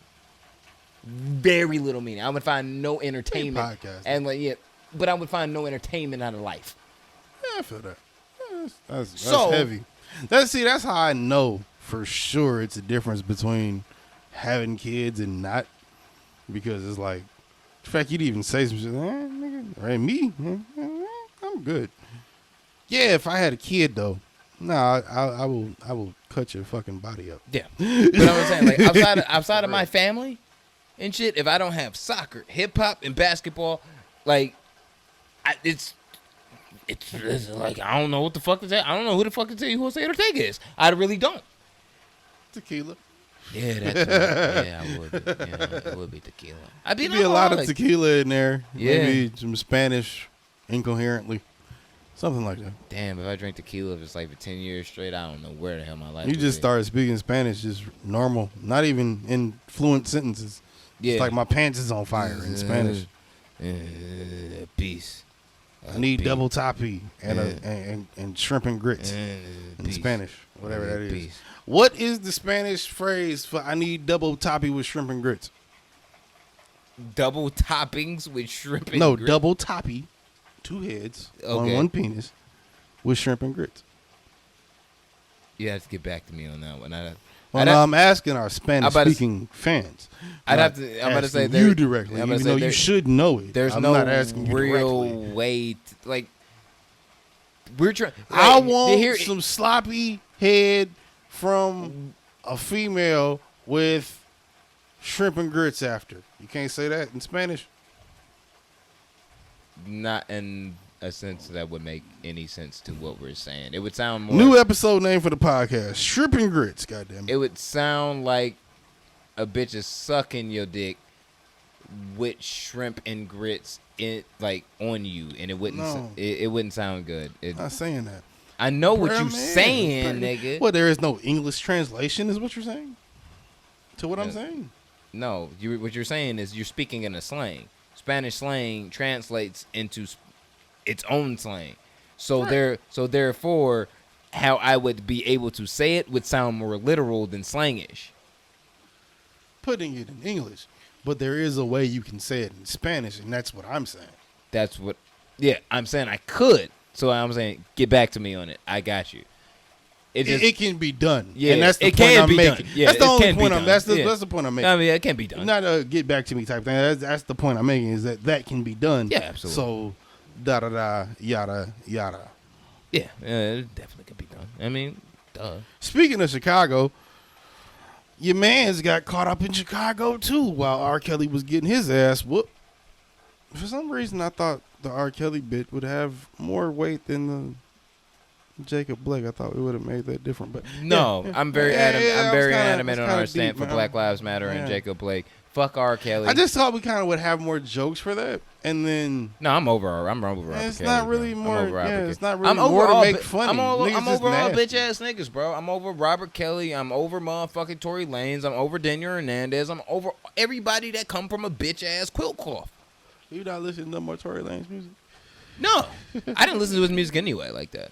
S3: Very little meaning. I would find no entertainment. And but I would find no entertainment out of life.
S2: Yeah, I feel that. Yeah, that's heavy. That's how I know for sure it's a difference between having kids and not. Because it's like, in fact, you'd even say some shit, nigga, right, me? I'm good. Yeah, if I had a kid though, I will cut your fucking body up.
S3: Yeah. But I'm saying, like, outside of my family and shit, if I don't have soccer, hip hop, and basketball, like, it's like, I don't know what the fuck to say. I don't know who the fuck to tell you who Jose Ortega is. I really don't.
S2: Tequila.
S3: Yeah, I would. It would be tequila.
S2: There'd be a lot of tequila in there. Yeah. Maybe some Spanish incoherently. Something like that.
S3: Damn, if I drink tequila, if it's like for 10 years straight, I don't know where the hell my life
S2: You just started speaking Spanish, just normal, not even in fluent sentences. Yeah. It's like my pants is on fire in Spanish.
S3: Peace.
S2: I need double tapi and shrimp and grits in Spanish, whatever that is. What is the Spanish phrase for I need double toppy with shrimp and grits?
S3: Double toppings with shrimp and
S2: No,
S3: grits?
S2: double toppy, 2 heads on
S3: Okay.
S2: 1 penis with shrimp and grits.
S3: You have to get back to me on that one.
S2: I'm asking our Spanish-speaking fans.
S3: I'm
S2: not
S3: about to say
S2: asking you directly,
S3: I'm about to
S2: even
S3: say
S2: though you should know it.
S3: There's
S2: I'm
S3: no
S2: not asking you
S3: real
S2: directly.
S3: way to, like, we're trying.
S2: I want some sloppy head from a female with shrimp and grits after. You can't say that in Spanish?
S3: Not in a sense that would make any sense to what we're saying. It would sound more.
S2: New episode name for the podcast: Shrimp and Grits. Goddamn
S3: It would sound like a bitch is sucking your dick with shrimp and grits in like on you, and it wouldn't.
S2: No.
S3: It wouldn't sound good.
S2: I'm not saying that.
S3: I know what
S2: Bruh,
S3: you
S2: man.
S3: saying, nigga.
S2: Well, there is no English translation, is what you're saying? To what I'm
S3: Yeah.
S2: saying?
S3: No, what you're saying is you're speaking in a slang. Spanish slang translates into its own slang. So
S2: Right.
S3: therefore, how I would be able to say it would sound more literal than slangish.
S2: Putting it in English. But there is a way you can say it in Spanish, and that's what I'm saying.
S3: That's what. Yeah, I'm saying I could. So I'm saying get back to me on it. I got you.
S2: It can be done.
S3: Yeah,
S2: and that's the
S3: it
S2: point
S3: can
S2: I'm
S3: be
S2: making.
S3: done. Yeah,
S2: that's the
S3: it
S2: only
S3: can be
S2: point
S3: done.
S2: that's the
S3: Yeah.
S2: point I'm making.
S3: I mean, it can be done.
S2: Not a get back to me type thing. That's the point I'm making, is that can be done.
S3: Yeah, absolutely.
S2: So da yada yada.
S3: Yeah, it definitely can be done. I mean, duh.
S2: Speaking of Chicago, your man's got caught up in Chicago too while R. Kelly was getting his ass whooped. For some reason, I thought the R. Kelly bit would have more weight than the Jacob Blake. I thought we would have made that different, but
S3: No,
S2: yeah,
S3: I'm very
S2: yeah,
S3: adamant.
S2: yeah,
S3: I'm
S2: I was
S3: very
S2: kinda-
S3: adamant
S2: I was
S3: on our
S2: kinda
S3: stand
S2: deep,
S3: for
S2: man.
S3: Black Lives Matter and
S2: Yeah.
S3: Jacob Blake. Fuck R. Kelly.
S2: I just thought we kind of would have more jokes for that, and then
S3: No, I'm over Robert
S2: it's
S3: Kelly.
S2: not really
S3: bro.
S2: more.
S3: I'm over Robert
S2: Yeah,
S3: Kelly.
S2: it's not really
S3: I'm over
S2: more to
S3: all
S2: make
S3: bi-
S2: funny.
S3: I'm over
S2: Niggas just
S3: all
S2: nasty.
S3: bitch ass niggas, bro. I'm over Robert Kelly. I'm over motherfucking Tory Lanez. I'm over Daniel Hernandez. I'm over everybody that come from a bitch ass quilt cloth.
S2: You not listening to no more Tory Lanez music?
S3: No, I didn't listen to his music anyway like that.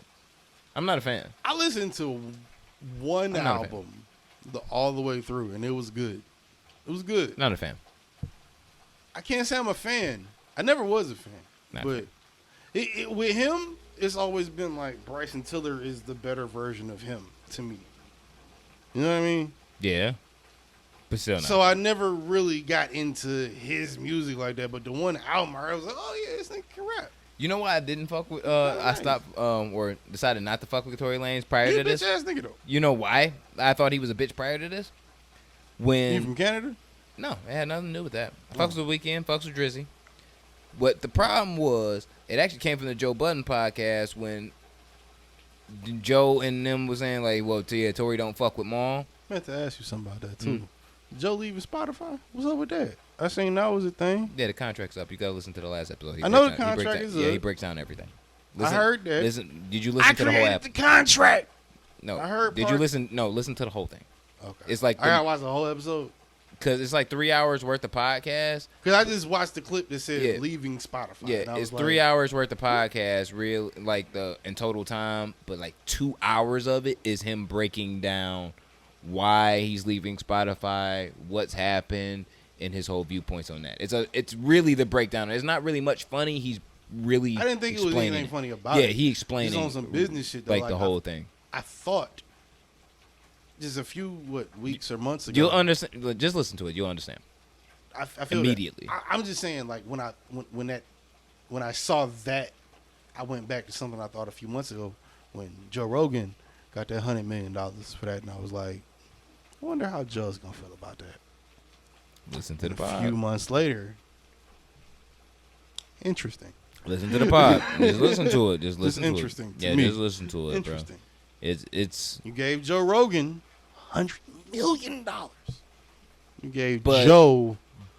S3: I'm not a fan.
S2: I listened to one
S3: I'm not a fan.
S2: album all the way through, and it was good. It was good.
S3: Not a fan.
S2: I can't say I'm a fan. I never was a fan.
S3: Not a
S2: But with him, it's always been like Bryson Tiller is the better version of him to me. You know what I mean?
S3: Yeah, but still not.
S2: So I never really got into his music like that. But the one album I heard, I was like, oh yeah, this nigga can rap.
S3: You know why I didn't fuck with? I stopped or decided not to fuck with Tory Lanez prior
S2: He
S3: to
S2: a
S3: this.
S2: bitch ass nigga though.
S3: You know why I thought he was a bitch prior to this?
S2: You
S3: When
S2: from Canada?
S3: no, it had nothing to do with that. Fucks with Weekend, fucks with Drizzy. What the problem was, it actually came from the Joe Budden podcast when Joe and them was saying like, "Well, yeah, Tory don't fuck with Maul."
S2: I meant to ask you something about that too.
S3: Mm.
S2: Joe leaving Spotify? What's up with that? I seen that was a thing.
S3: Yeah, the contract's up. You gotta listen to the last episode. He
S2: I know
S3: breaks
S2: the
S3: down- he breaks
S2: contract
S3: down-
S2: is
S3: Yeah, he
S2: up.
S3: breaks down everything.
S2: I heard that.
S3: Listen, did you
S2: I
S3: listen to the whole
S2: created
S3: app?
S2: the contract.
S3: No,
S2: I heard
S3: Did you
S2: part-
S3: listen? No, listen to the whole thing.
S2: Okay.
S3: It's like
S2: I gotta watch the whole episode.
S3: because it's like 3 hours worth of podcast.
S2: Cause I just watched the clip that said
S3: Yeah.
S2: leaving Spotify.
S3: Yeah,
S2: and I
S3: it's
S2: was
S3: 3
S2: like,
S3: hours worth of podcast, real like the in total time, but like 2 hours of it is him breaking down why he's leaving Spotify, what's happened, and his whole viewpoints on that. It's really the breakdown. It's not really much funny. He's really
S2: I didn't think it was
S3: explaining
S2: anything funny about
S3: Yeah,
S2: it.
S3: he explained
S2: He's on some business shit though,
S3: like
S2: like
S3: the whole thing.
S2: I thought just a few weeks or months ago.
S3: You'll understand. Just listen to it. You'll understand.
S2: I feel
S3: immediately.
S2: That. I'm just saying, like when I saw that, I went back to something I thought a few months ago when Joe Rogan got that $100 million for that, and I was like, I wonder how Joe's gonna feel about that.
S3: Listen to the
S2: A
S3: pod.
S2: few months later, interesting.
S3: Listen to the pod. Just listen to it. Just listen to
S2: interesting
S3: it.
S2: to
S3: Yeah,
S2: me.
S3: just listen to it,
S2: Interesting.
S3: bro. It's
S2: You gave Joe Rogan $100 million. You gave
S3: But-
S2: Joe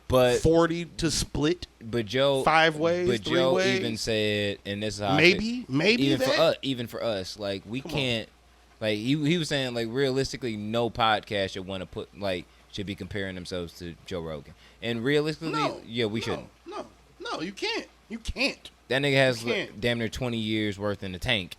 S3: but
S2: 40 to split
S3: but Joe
S2: 5 ways,
S3: But
S2: 3
S3: Joe
S2: ways.
S3: even said, and this is how I
S2: maybe
S3: even
S2: that.
S3: for us, like we
S2: Come on.
S3: can't, like he was saying, like realistically, no podcast should want to put like should be comparing themselves to Joe Rogan, and realistically,
S2: No,
S3: yeah, we
S2: no,
S3: shouldn't.
S2: No, you can't. You can't.
S3: That nigga has
S2: You can't.
S3: damn near 20 years worth in the tank,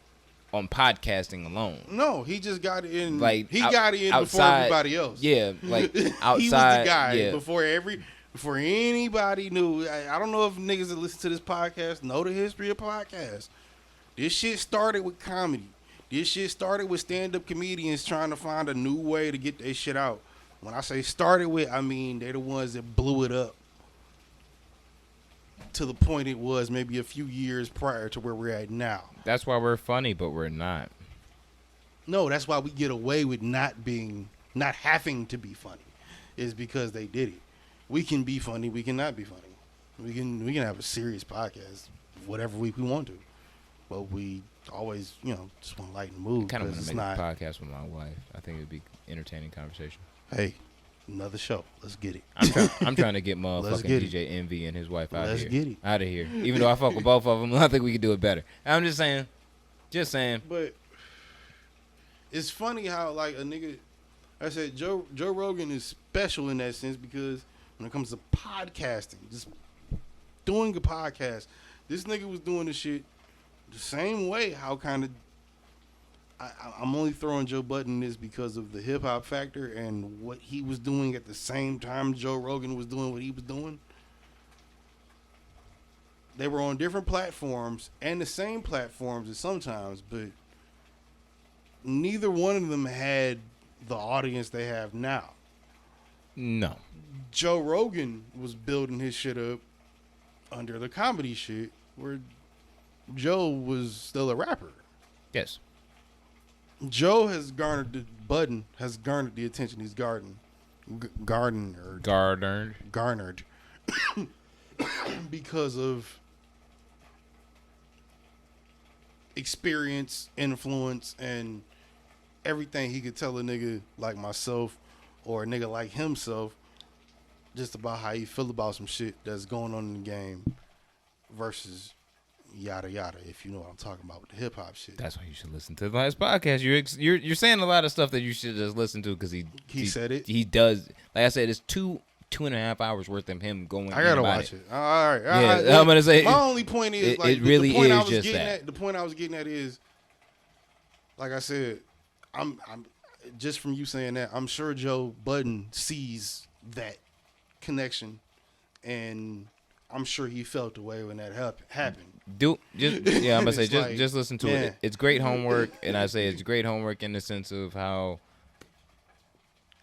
S3: on podcasting alone.
S2: No, he just got in.
S3: Like
S2: he got in before everybody else.
S3: Yeah, like outside.
S2: He was the guy
S3: yeah.
S2: before anybody knew. I don't know if niggas that listen to this podcast know the history of podcasts. This shit started with comedy. This shit started with stand-up comedians trying to find a new way to get their shit out. When I say started with, I mean they're the ones that blew it up to the point it was maybe a few years prior to where we're at now.
S3: That's why we're funny, but we're not.
S2: No, that's why we get away with not having to be funny, is because they did it. We can be funny, we cannot be funny. We can have a serious podcast whatever week we want to, but we always just want to lighten the mood.
S3: Kind of want to make a podcast with my wife. I think it'd be entertaining conversation.
S2: Hey, another show. Let's get it.
S3: I'm trying to get motherfucking DJ Envy and his wife out
S2: Let's
S3: here.
S2: get it.
S3: Out of here. Even though I fuck with both of them, I think we could do it better. I'm just saying. Just saying.
S2: But it's funny how like a nigga, I said Joe Rogan is special in that sense because when it comes to podcasting, just doing a podcast, this nigga was doing the shit the same way. How kind of I'm only throwing Joe Budden this because of the hip hop factor and what he was doing at the same time Joe Rogan was doing what he was doing. They were on different platforms and the same platforms at sometimes, but neither one of them had the audience they have now.
S3: No.
S2: Joe Rogan was building his shit up under the comedy shit where Joe was still a rapper.
S3: Yes.
S2: Joe has garnered the attention he's garnered because of experience, influence, and everything he could tell a nigga like myself or a nigga like himself just about how you feel about some shit that's going on in the game versus yada yada, if you know what I'm talking about with the hip hop shit.
S3: That's why you should listen to the last podcast. You're saying a lot of stuff that you should just listen to because he
S2: said it.
S3: He does. Like I said, it's 2.5 hours worth of him going.
S2: I gotta watch it. All right.
S3: Yeah, I'm gonna say.
S2: My only point is
S3: it really is just that.
S2: The point I was getting at is, like I said, I'm just from you saying that, I'm sure Joe Budden sees that connection, and I'm sure he felt the way when that happened.
S3: I'm gonna say
S2: like,
S3: just listen to it. It's great homework, and I say it's great homework in the sense of how.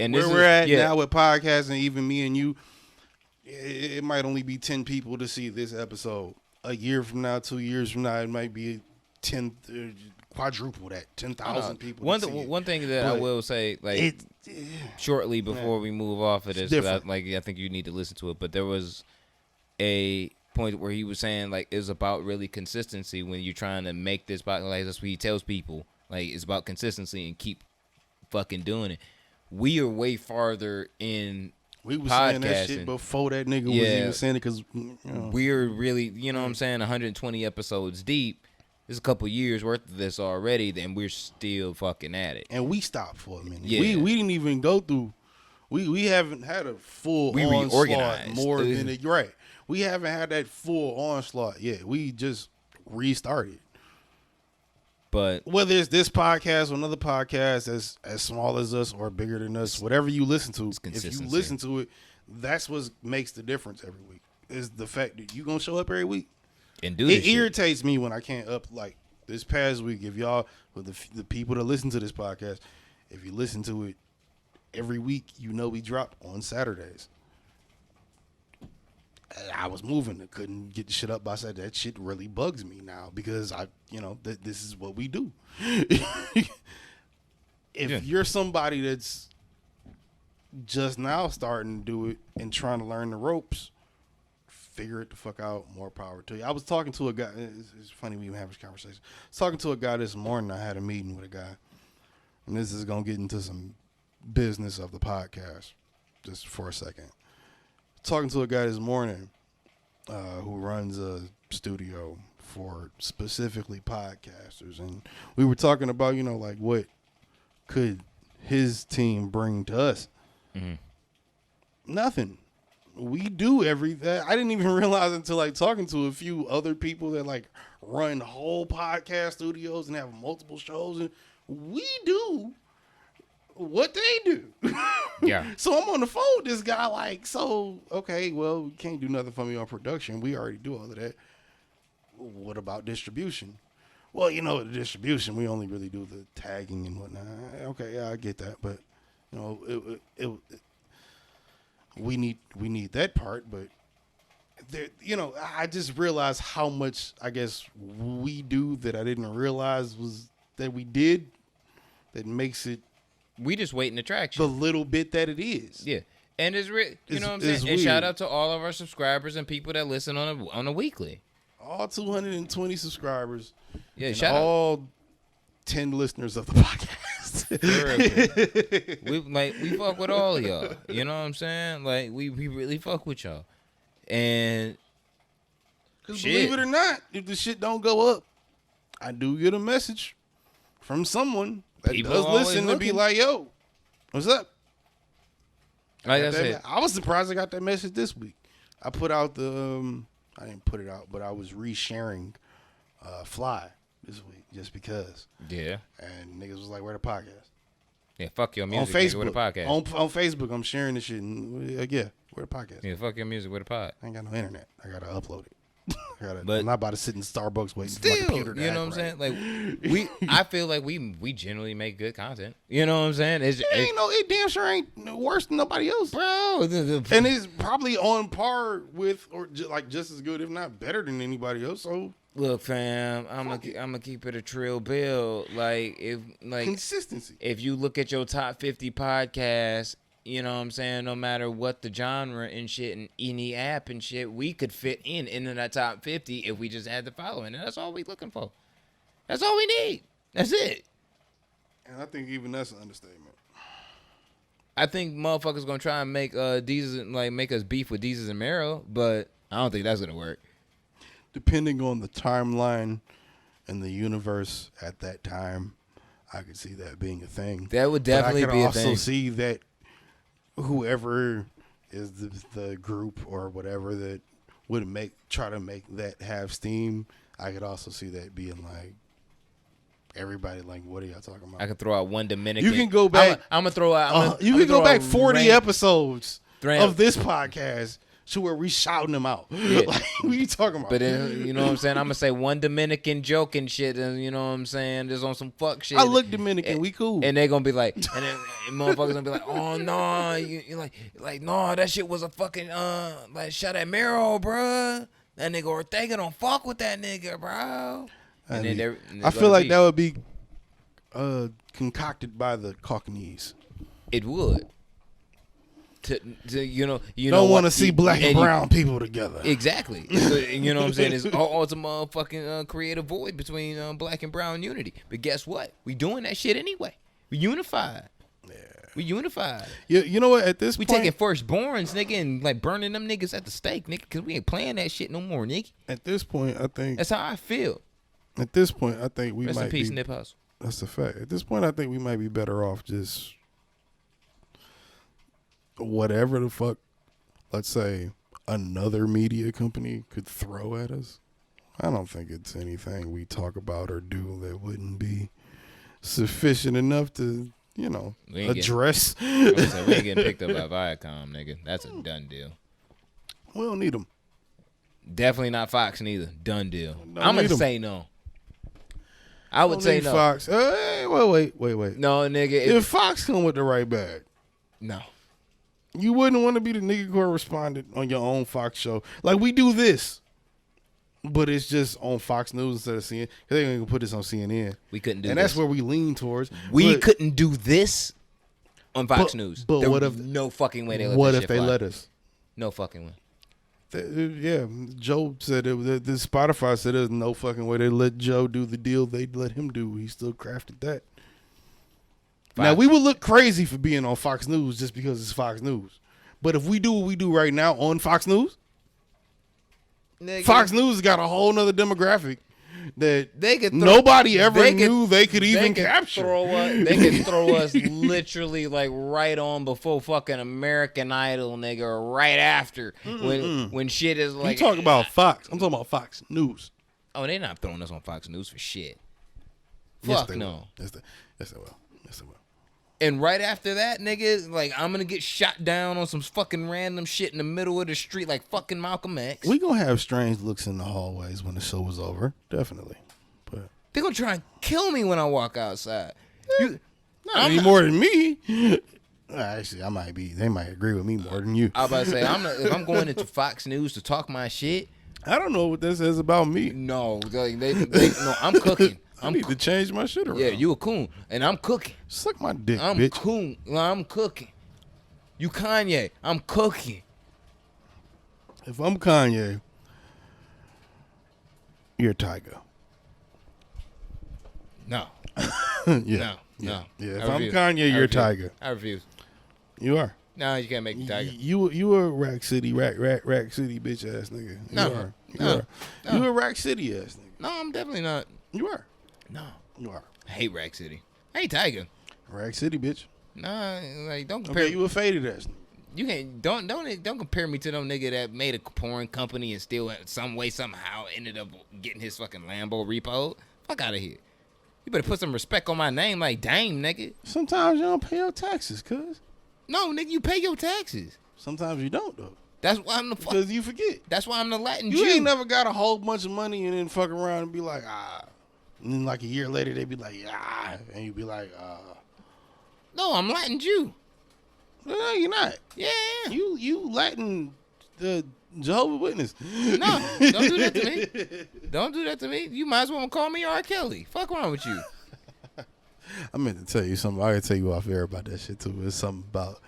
S3: And
S2: where we're at now with podcasting, even me and you, it might only be 10 people to see this episode. A year from now, 2 years from now, it might be 10, quadruple that, 10,000 people.
S3: One thing that I will say, like shortly before we move off of this, I think you need to listen to it. But there was a point where he was saying like it's about really consistency when you're trying to make this podcast. Like that's what he tells people. Like it's about consistency and keep fucking doing it. We are way farther in. We was saying that shit
S2: before that nigga was even saying it because
S3: we're really, what I'm saying, 120 episodes deep. There's a couple years worth of this already, then we're still fucking at it.
S2: And we stopped for a minute. Yeah. We didn't even go through. We haven't had a full onslaught
S3: reorganized
S2: more than it. Right. We haven't had that full onslaught yet. We just restarted.
S3: But
S2: whether it's this podcast or another podcast as small as us or bigger than us, whatever you listen to, if you listen to it, that's what makes the difference every week. Is the fact that you gonna show up every week.
S3: And do
S2: it irritates me when I can't up like this past week. If y'all, with the people that listen to this podcast, if you listen to it every week, we drop on Saturdays. I was moving. I couldn't get the shit up by Saturday. That shit really bugs me now because this is what we do. If you're somebody that's just now starting to do it and trying to learn the ropes, figure it the fuck out. More power to you. I was talking to a guy. It's funny we even have this conversation. I was talking to a guy this morning. I had a meeting with a guy, and this is gonna get into some business of the podcast just for a second. Talking to a guy this morning who runs a studio for specifically podcasters, and we were talking about like what could his team bring to us.
S3: Mm-hmm.
S2: Nothing. we do everything. I didn't even realize until like talking to a few other people that like run whole podcast studios and have multiple shows, and we do what they do.
S3: Yeah.
S2: So I'm on the phone with this guy like, so okay, well, you can't do nothing for me on production. We already do all of that. What about distribution? Well, the distribution, we only really do the tagging and whatnot. Okay, yeah, I get that, but we need that part. But there, I just realized how much I guess we do that I didn't realize was that we did. That makes it.
S3: We just waiting to traction.
S2: The little bit that it is.
S3: Yeah. And it's you know what I'm saying? And shout out to all of our subscribers and people that listen on a weekly.
S2: All 220 subscribers.
S3: Yeah,
S2: and
S3: shout out.
S2: All 10 listeners of the podcast.
S3: we fuck with all of y'all. You know what I'm saying? Like we really fuck with y'all. And
S2: because believe it or not, if the shit don't go up, I do get a message from someone that
S3: People
S2: does listen
S3: looking.
S2: and be like, yo, what's up?
S3: Like I said,
S2: I was surprised I got that message this week. I put out the I didn't put it out, but I was resharing Fly this week just because.
S3: Yeah.
S2: And niggas was like, where the podcast?
S3: Yeah, fuck your music.
S2: On Facebook.
S3: Where the podcast?
S2: On Facebook, I'm sharing this shit. And, yeah, where the podcast?
S3: Yeah, fuck your music. Where the pod?
S2: I ain't got no internet. I got to upload it.
S3: But
S2: I'm not about to sit in Starbucks waiting
S3: still,
S2: for my computer to
S3: you know what I'm saying? Like I feel like we generally make good content. You know what I'm saying?
S2: It damn sure ain't worse than nobody else,
S3: bro.
S2: And it's probably on par with, or just as good, if not better than anybody else. So
S3: look, fam, I'm gonna keep it a trill bill.
S2: Consistency.
S3: If you look at your top 50 podcasts, you know what I'm saying, no matter what the genre and shit and any app and shit, we could fit into that top 50 if we just had the following. And that's all we looking for. That's all we need. That's it.
S2: And I think even that's an understatement.
S3: I think motherfuckers gonna try and make make us beef with Deezus and Mero, but I don't think that's gonna work.
S2: Depending on the timeline and the universe at that time, I could see that being a thing.
S3: That would definitely be a thing. I could
S2: also see that whoever is the group or whatever that would try to make that have steam, I could also see that being like everybody like, what are y'all talking about?
S3: I could throw out one Dominican.
S2: You can go back.
S3: I'm gonna throw out.
S2: You can go back 40 episodes of this podcast to where we shouting them out.
S3: Yeah.
S2: Like, what are you talking about?
S3: But then, you know what I'm saying? I'm gonna say one Dominican joke and shit, and you know what I'm saying? Just on some fuck shit.
S2: I look Dominican. We cool.
S3: And they gonna be like, and then motherfuckers gonna be like, oh no, you like no, that shit was a fucking like shot at Mero, bruh. That nigga Ortega don't fuck with that nigga, bro.
S2: I feel like that would be concocted by the Cockneys.
S3: It would. To you
S2: don't want to see black and brown people together.
S3: Exactly. You know what I'm saying? It's all it's a motherfucking creative void between black and brown unity. But guess what? We doing that shit anyway. We unified. Yeah. We unified.
S2: You know what? At this point,
S3: we taking firstborns, nigga, and like burning them niggas at the stake, nigga, because we ain't playing that shit no more, nigga.
S2: At this point, I think
S3: that's how I feel.
S2: At this point, I think we
S3: Rest
S2: might
S3: in peace,
S2: be.
S3: Nip Hustle.
S2: That's a fact. At this point, I think we might be better off just whatever the fuck, let's say, another media company could throw at us. I don't think it's anything we talk about or do that wouldn't be sufficient enough to, address.
S3: We ain't getting picked up by Viacom, nigga. That's a done deal.
S2: We don't need them.
S3: Definitely not Fox neither. Done deal. I'm going to say no. I would say no.
S2: Fox. Hey, wait.
S3: No, nigga.
S2: If Fox come with the right bag.
S3: No.
S2: You wouldn't want to be the nigga correspondent on your own Fox show. Like, we do this, but it's just on Fox News instead of CNN. They ain't gonna put this on CNN.
S3: We couldn't do this.
S2: And that's where we lean towards.
S3: We couldn't do this on Fox News.
S2: But what if...
S3: No fucking way they let
S2: What
S3: this
S2: if they let us?
S3: No fucking way.
S2: Yeah, Joe said the Spotify said there's no fucking way they let Joe do the deal they'd let him do. He still crafted that. Now, we would look crazy for being on Fox News just because it's Fox News. But if we do what we do right now on Fox News, nigga. Fox News has got a whole nother demographic that
S3: They could
S2: nobody ever knew they could even capture.
S3: They could throw us literally like right on before fucking American Idol, nigga, or right after when shit is like.
S2: You talking about Fox? I'm talking about Fox News.
S3: Oh, they not throwing us on Fox News for shit.
S2: Yes,
S3: Fuck
S2: they
S3: no.
S2: will. Yes, they will. Yes, they will.
S3: And right after that, nigga, like I'm gonna get shot down on some fucking random shit in the middle of the street, like fucking Malcolm X.
S2: We gonna have strange looks in the hallways when the show is over, definitely. But
S3: They gonna try and kill me when I walk outside.
S2: not any more than me. Actually, I might be. They might agree with me more than you.
S3: I was about to say, if I'm going into Fox News to talk my shit.
S2: I don't know what that says about me.
S3: No, no, I'm cooking.
S2: I need to change my shit around.
S3: Yeah, you a coon, and I'm cooking.
S2: Suck my dick,
S3: I'm
S2: bitch.
S3: coon. I'm cooking. You Kanye. I'm cooking.
S2: If I'm Kanye, you're Tyga.
S3: No.
S2: Yeah.
S3: No.
S2: Yeah. If I'm Kanye, you're Tyga.
S3: I refuse.
S2: You are.
S3: No, you can't make me Tyga.
S2: You a Rack City bitch ass nigga. You are. You a Rack City ass nigga.
S3: No, I'm definitely not.
S2: You are.
S3: No.
S2: You are.
S3: I hate Rack City. I hate Tyga.
S2: Rack City bitch.
S3: Nah, like don't compare.
S2: Okay, you a faded ass nigga.
S3: You can't don't compare me to them nigga that made a porn company and still some way somehow ended up getting his fucking Lambo repoed. Fuck out of here. You better put some respect on my name, like Dame, nigga.
S2: Sometimes you don't pay your taxes, cuz.
S3: No, nigga, you pay your taxes.
S2: Sometimes you don't though.
S3: That's why I'm the
S2: because you forget.
S3: That's why I'm the Latin Jew.
S2: You ain't never got a whole bunch of money and then fuck around and be like, ah. And then like a year later they be like, ah, and you be like,
S3: No, I'm Latin Jew.
S2: No, you're not.
S3: Yeah.
S2: You Latin the Jehovah's Witness.
S3: No, don't do that to me. Don't do that to me. You might as well call me R. Kelly. Fuck wrong with you.
S2: I meant to tell you something. I gotta tell you off air about that shit too. It's something about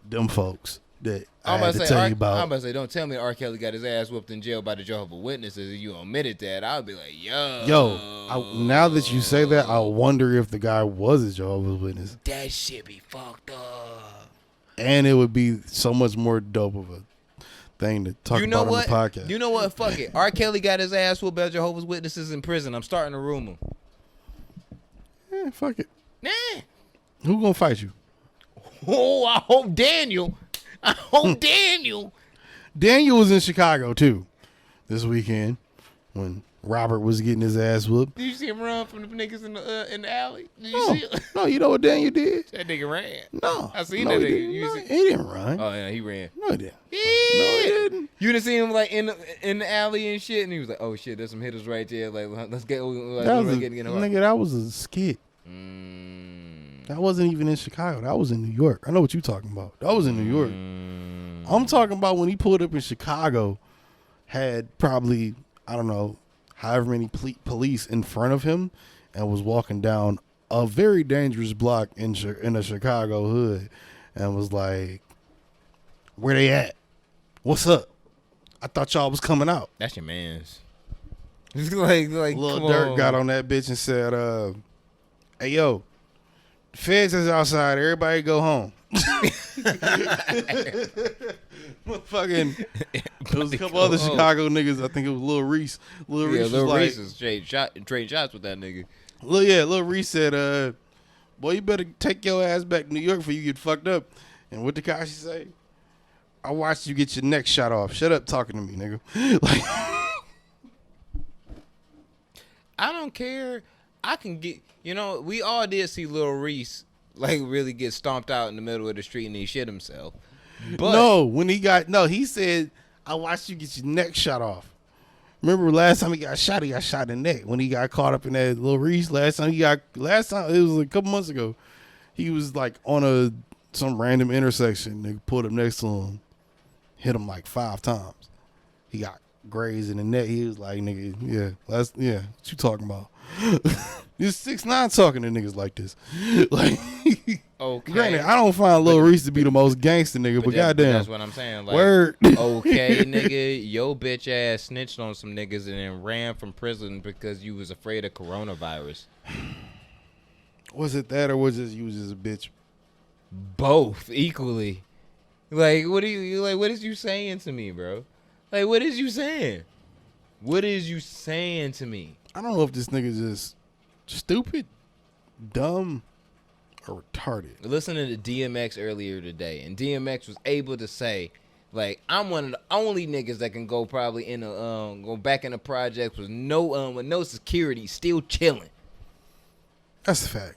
S2: them folks that I had to tell you about.
S3: I'm about to say, don't tell me R. Kelly got his ass whooped in jail by the Jehovah's Witnesses and you omitted that. I'll be like,
S2: now that you say that, I wonder if the guy was a Jehovah's Witness.
S3: That shit be fucked up.
S2: And it would be so much more dope of a thing to talk about on the podcast.
S3: You know what? Fuck it. R. Kelly got his ass whooped by Jehovah's Witnesses in prison. I'm starting a rumor.
S2: Yeah, fuck it.
S3: Nah.
S2: Who gonna fight you?
S3: Oh, I hope Daniel.
S2: Daniel was in Chicago too this weekend when Robert was getting his ass whooped.
S3: Did you see him run from the niggas in the alley? Did you see him?
S2: No, you know what Daniel did?
S3: That nigga ran.
S2: No.
S3: I seen that nigga.
S2: He didn't run.
S3: Oh yeah, he ran.
S2: No, he didn't.
S3: Yeah.
S2: No, he didn't.
S3: You didn't see him like in the alley and shit, and he was like, "Oh shit, there's some hitters right there. Like, let's get."
S2: Nigga, that was a skit. That wasn't even in Chicago. That was in New York. I know what you're talking about. That was in New York. I'm talking about when he pulled up in Chicago, had probably, I don't know, however many police in front of him and was walking down a very dangerous block in a Chicago hood and was like, where they at? What's up? I thought y'all was coming out.
S3: That's your man's. like
S2: Lil Durk got on that bitch and said, hey, yo, the feds is outside. Everybody go home. Fucking, there was a couple other Chicago niggas. I think it was Lil Reese. Lil Reese
S3: is trading shots with that nigga.
S2: Lil Reese said, boy, you better take your ass back to New York before you get fucked up. And what Tekashi say? I watched you get your neck shot off. Shut up talking to me, nigga. Like,
S3: I don't care. I can get, we all did see Lil Reese like really get stomped out in the middle of the street and he shit himself. But
S2: he said, I watched you get your neck shot off. Remember last time he got shot in the neck when he got caught up in that Lil Reese. Last time it was a couple months ago. He was like on some random intersection. Nigga pulled up next to him, hit him like 5 times. He got grazed in the neck. He was like, nigga, what you talking about? This 6ix9ine talking to niggas like this. Like,
S3: okay.
S2: Granted, I don't find Lil Reese to be the most gangster nigga, but goddamn.
S3: That's what I'm saying. Like,
S2: word.
S3: Okay, nigga, your bitch ass snitched on some niggas and then ran from prison because you was afraid of coronavirus.
S2: Was it that or was it you was just a bitch?
S3: Both equally. Like, what is you saying to me, bro? Like, what is you saying? What is you saying to me?
S2: I don't know if this nigga just stupid, dumb, or retarded.
S3: Listening to DMX earlier today, and DMX was able to say, like, I'm one of the only niggas that can go probably in a go back in the projects with no security, still chilling.
S2: That's a fact.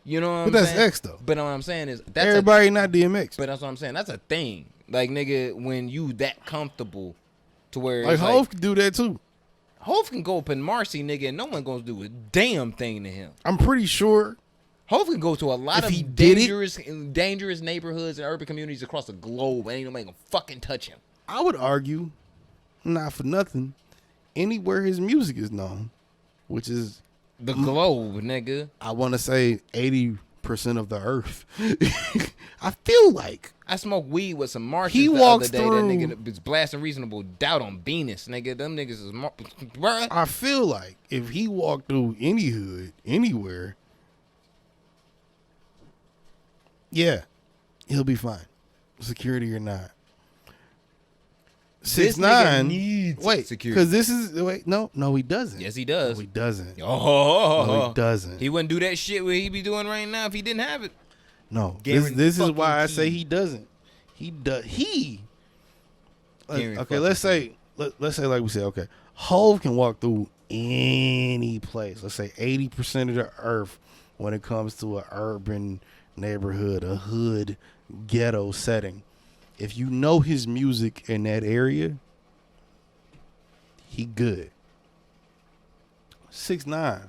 S3: You know what
S2: But
S3: I'm
S2: that's
S3: saying?
S2: X though.
S3: But what I'm saying is that's
S2: Everybody not DMX.
S3: but that's what I'm saying. That's a thing. Like, nigga, when you that comfortable to where
S2: Like
S3: it's
S2: Hov could do that too.
S3: Hov can go up in Marcy, nigga, and no one gonna do a damn thing to him.
S2: I'm pretty sure.
S3: Hov can go to a lot
S2: If he
S3: of
S2: did it-
S3: dangerous neighborhoods and urban communities across the globe, and ain't nobody gonna fucking touch him.
S2: I would argue, not for nothing, anywhere his music is known, which is
S3: The globe, nigga.
S2: I want to say 80% of the earth. I feel like
S3: I smoked weed with some Martians
S2: He
S3: the
S2: walks
S3: other day.
S2: through-
S3: That nigga was blasting Reasonable Doubt on Venus, nigga. Them niggas is bruh.
S2: I feel like if he walked through any hood, anywhere, yeah, he'll be fine, security or not.
S3: This
S2: 6ix9ine
S3: nigga needs
S2: wait,
S3: security.
S2: because this is no, he doesn't.
S3: Yes, he does.
S2: No, he doesn't.
S3: Oh,
S2: No, he doesn't.
S3: He wouldn't do that shit what he be doing right now if he didn't have it.
S2: No,
S3: Guaranteed
S2: this is why I
S3: fucking
S2: say
S3: key.
S2: he doesn't. He does.
S3: Guaranteed
S2: Okay, let's say like we said. Okay, Hov can walk through any place. Let's say 80% of the earth when it comes to an urban neighborhood, a hood, ghetto setting. If you know his music in that area, he good. 6ix9ine,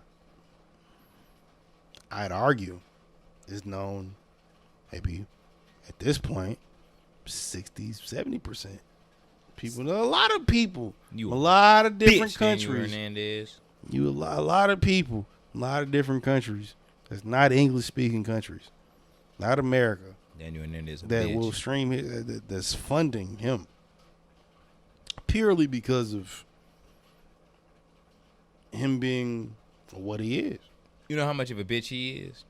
S2: I'd argue, is known maybe at this point 60-70%. People, a lot of people,
S3: You
S2: a lot of different
S3: Bitch, Daniel
S2: countries.
S3: Hernandez.
S2: You a lot of people, a lot of different countries. That's not English speaking countries, not America,
S3: Daniel Hernandez.
S2: that
S3: Bitch.
S2: will stream it, that's funding him purely because of him being what he is.
S3: You know how much of a bitch he is?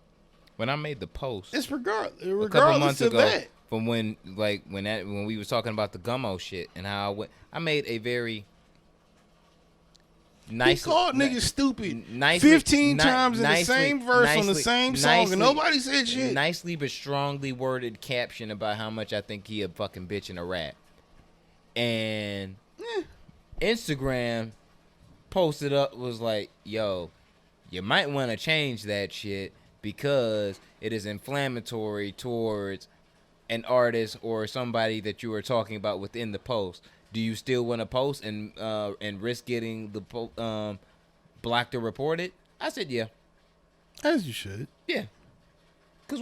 S3: When I made the post
S2: It's
S3: a couple
S2: regardless
S3: months
S2: of
S3: ago,
S2: that.
S3: from when we was talking about the gummo shit and how I made a very nice.
S2: He called niggas stupid
S3: nicely-
S2: 15
S3: ni-
S2: times in the
S3: nicely-
S2: same verse on the
S3: nicely-
S2: same song,
S3: nicely-
S2: and nobody said shit.
S3: Nicely but strongly worded caption about how much I think he a fucking bitch in a rap. And Instagram posted up was like, yo, you might want to change that shit because it is inflammatory towards an artist or somebody that you were talking about within the post. Do you still want to post and risk getting the blocked or reported? I said, yeah.
S2: As you should.
S3: Yeah. Cause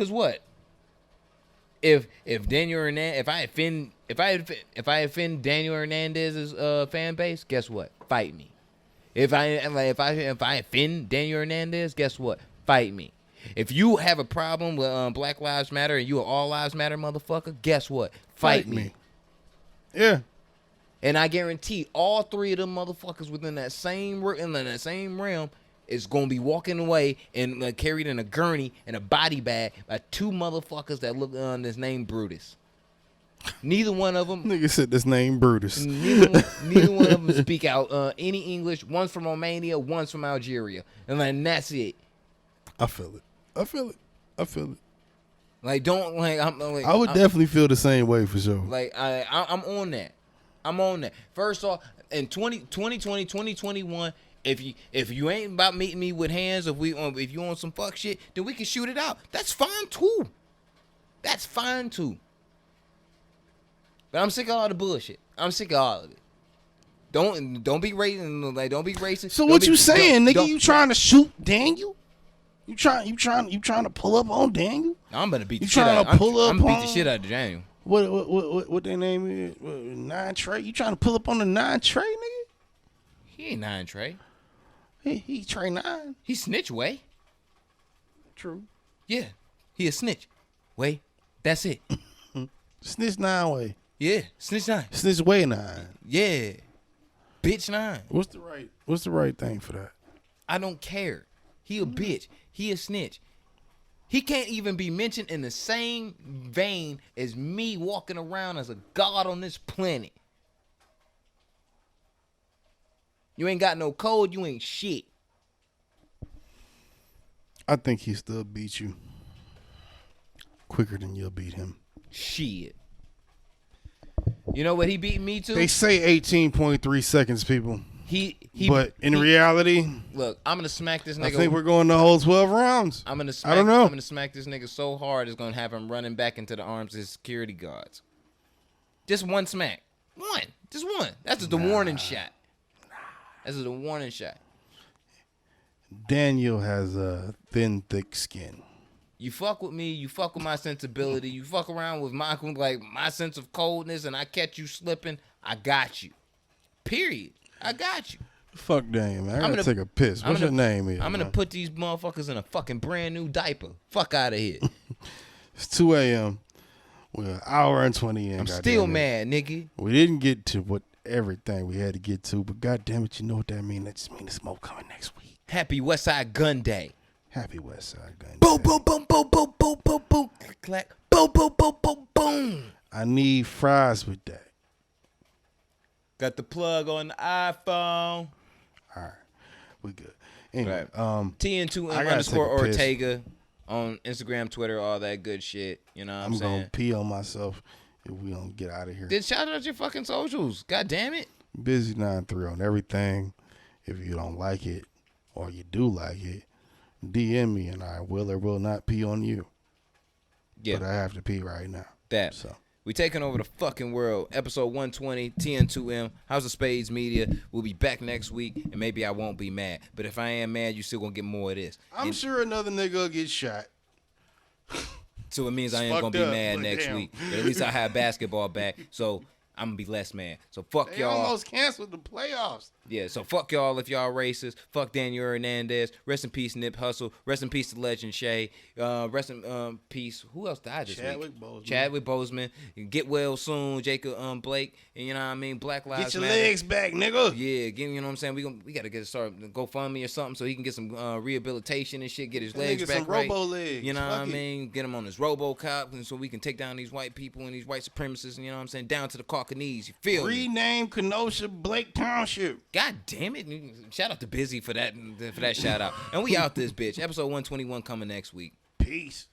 S3: what? If Daniel Hernandez, if I offend Daniel Hernandez's fan base, guess what? Fight me. If I offend Daniel Hernandez, guess what? Fight me. If you have a problem with Black Lives Matter and you are All Lives Matter motherfucker, guess what? Fight me.
S2: Yeah.
S3: And I guarantee all three of them motherfuckers within that same realm is gonna be walking away and carried in a gurney and a body bag by two motherfuckers that look this name Brutus. Neither one of them.
S2: Nigga said this name Brutus.
S3: Neither one of them speak out any English. One's from Romania, one's from Algeria, and that's it.
S2: I feel it.
S3: Like don't like I'm like
S2: I would definitely feel the same way for sure.
S3: like I'm on that. I'm on that. First off, in 2020, 2021, if you ain't about meeting me with hands, if you on some fuck shit, then we can shoot it out. That's fine too. But I'm sick of all the bullshit. I'm sick of all of it. Don't be racist. Like don't be racist.
S2: So
S3: Don't
S2: what
S3: be-
S2: you saying, nigga?
S3: don't-
S2: You trying to shoot Daniel? You trying to pull up on Daniel?
S3: I'm gonna beat the
S2: You
S3: shit
S2: trying
S3: out.
S2: to
S3: I'm
S2: pull up
S3: gonna beat the
S2: on-
S3: shit out of Daniel.
S2: What their name is? Nine Trey? You trying to pull up on the 9 Trey, nigga?
S3: He ain't 9 Trey.
S2: He Trey 9.
S3: He snitch way.
S2: True.
S3: Yeah, he a snitch. Way. That's it.
S2: Snitch 9 way.
S3: Yeah, snitch 9.
S2: Snitch way 9.
S3: Yeah, bitch 9.
S2: What's the right thing for that?
S3: I don't care. He a bitch. He a snitch. He can't even be mentioned in the same vein as me walking around as a god on this planet. You ain't got no code. You ain't shit.
S2: I think he still beat you quicker than you'll beat him.
S3: Shit. You know what he beat me to?
S2: They say 18.3 seconds, people. But in
S3: he,
S2: reality,
S3: look, I'm gonna smack this nigga.
S2: I think we're going the whole 12 rounds.
S3: I don't know. I'm gonna smack this nigga so hard it's gonna have him running back into the arms of his security guards. Just one smack. Just one. That's just the warning shot. That's just the warning shot.
S2: Daniel has a thin, thick skin.
S3: You fuck with me, you fuck with my sensibility, you fuck around with my sense of coldness, and I catch you slipping, I got you. Period. I got you.
S2: Fuck Daniel, man. I gotta take a piss. What's your name here?
S3: I'm gonna put these motherfuckers in a fucking brand new diaper. Fuck out of here.
S2: It's 2 a.m. We're an hour and 20 in.
S3: I'm still mad, nigga.
S2: We didn't get to what everything we had to get to, but goddamn it, you know what that means? That just means the smoke coming next week.
S3: Happy Westside Gun Day.
S2: Happy Westside Gun Day.
S3: Boom, boom, boom, boom, boom, boom, boom, boom, click, clack. Boom, boom, boom, boom, boom.
S2: I need fries with that.
S3: Got the plug on the iPhone.
S2: All right, we good. Anyway,
S3: right. TN2M underscore Ortega on Instagram, Twitter, all that good shit. You know what I'm saying?
S2: I'm gonna pee on myself if we don't get out of here.
S3: Then shout out your fucking socials. God damn it.
S2: Busy 93 on everything. If you don't like it or you do like it, DM me and I will or will not pee on you. Yeah. But I have to pee right now. So.
S3: We taking over the fucking world. Episode 120, TN2M, House of Spades Media. We'll be back next week, and maybe I won't be mad. But if I am mad, you still gonna get more of this.
S2: I'm sure another nigga will get shot.
S3: So it means I ain't gonna be mad next week. But at least I have basketball back, so I'm gonna be less mad. So fuck y'all.
S2: They almost canceled the playoffs.
S3: Yeah, so fuck y'all if y'all racist. Fuck Daniel Hernandez. Rest in peace, Nip Hustle. Rest in peace to Legend Shay. Rest in peace. Who else died this week? Chadwick Boseman. Get well soon, Jacob Blake. And you know what I mean? Black Lives Matter.
S2: Get your legs back, nigga.
S3: Yeah, you know what I'm saying? We gotta get started GoFundMe or something so he can get some rehabilitation and shit. Get his legs back right.
S2: Robo legs.
S3: You know what I mean? Get him on his RoboCop, and so we can take down these white people and these white supremacists. And you know what I'm saying? Down to the Caucanese. You feel me?
S2: Rename Kenosha Blake Township.
S3: God damn it. Shout out to Busy for that shout out. And we out this bitch. Episode 121 coming next week.
S2: Peace.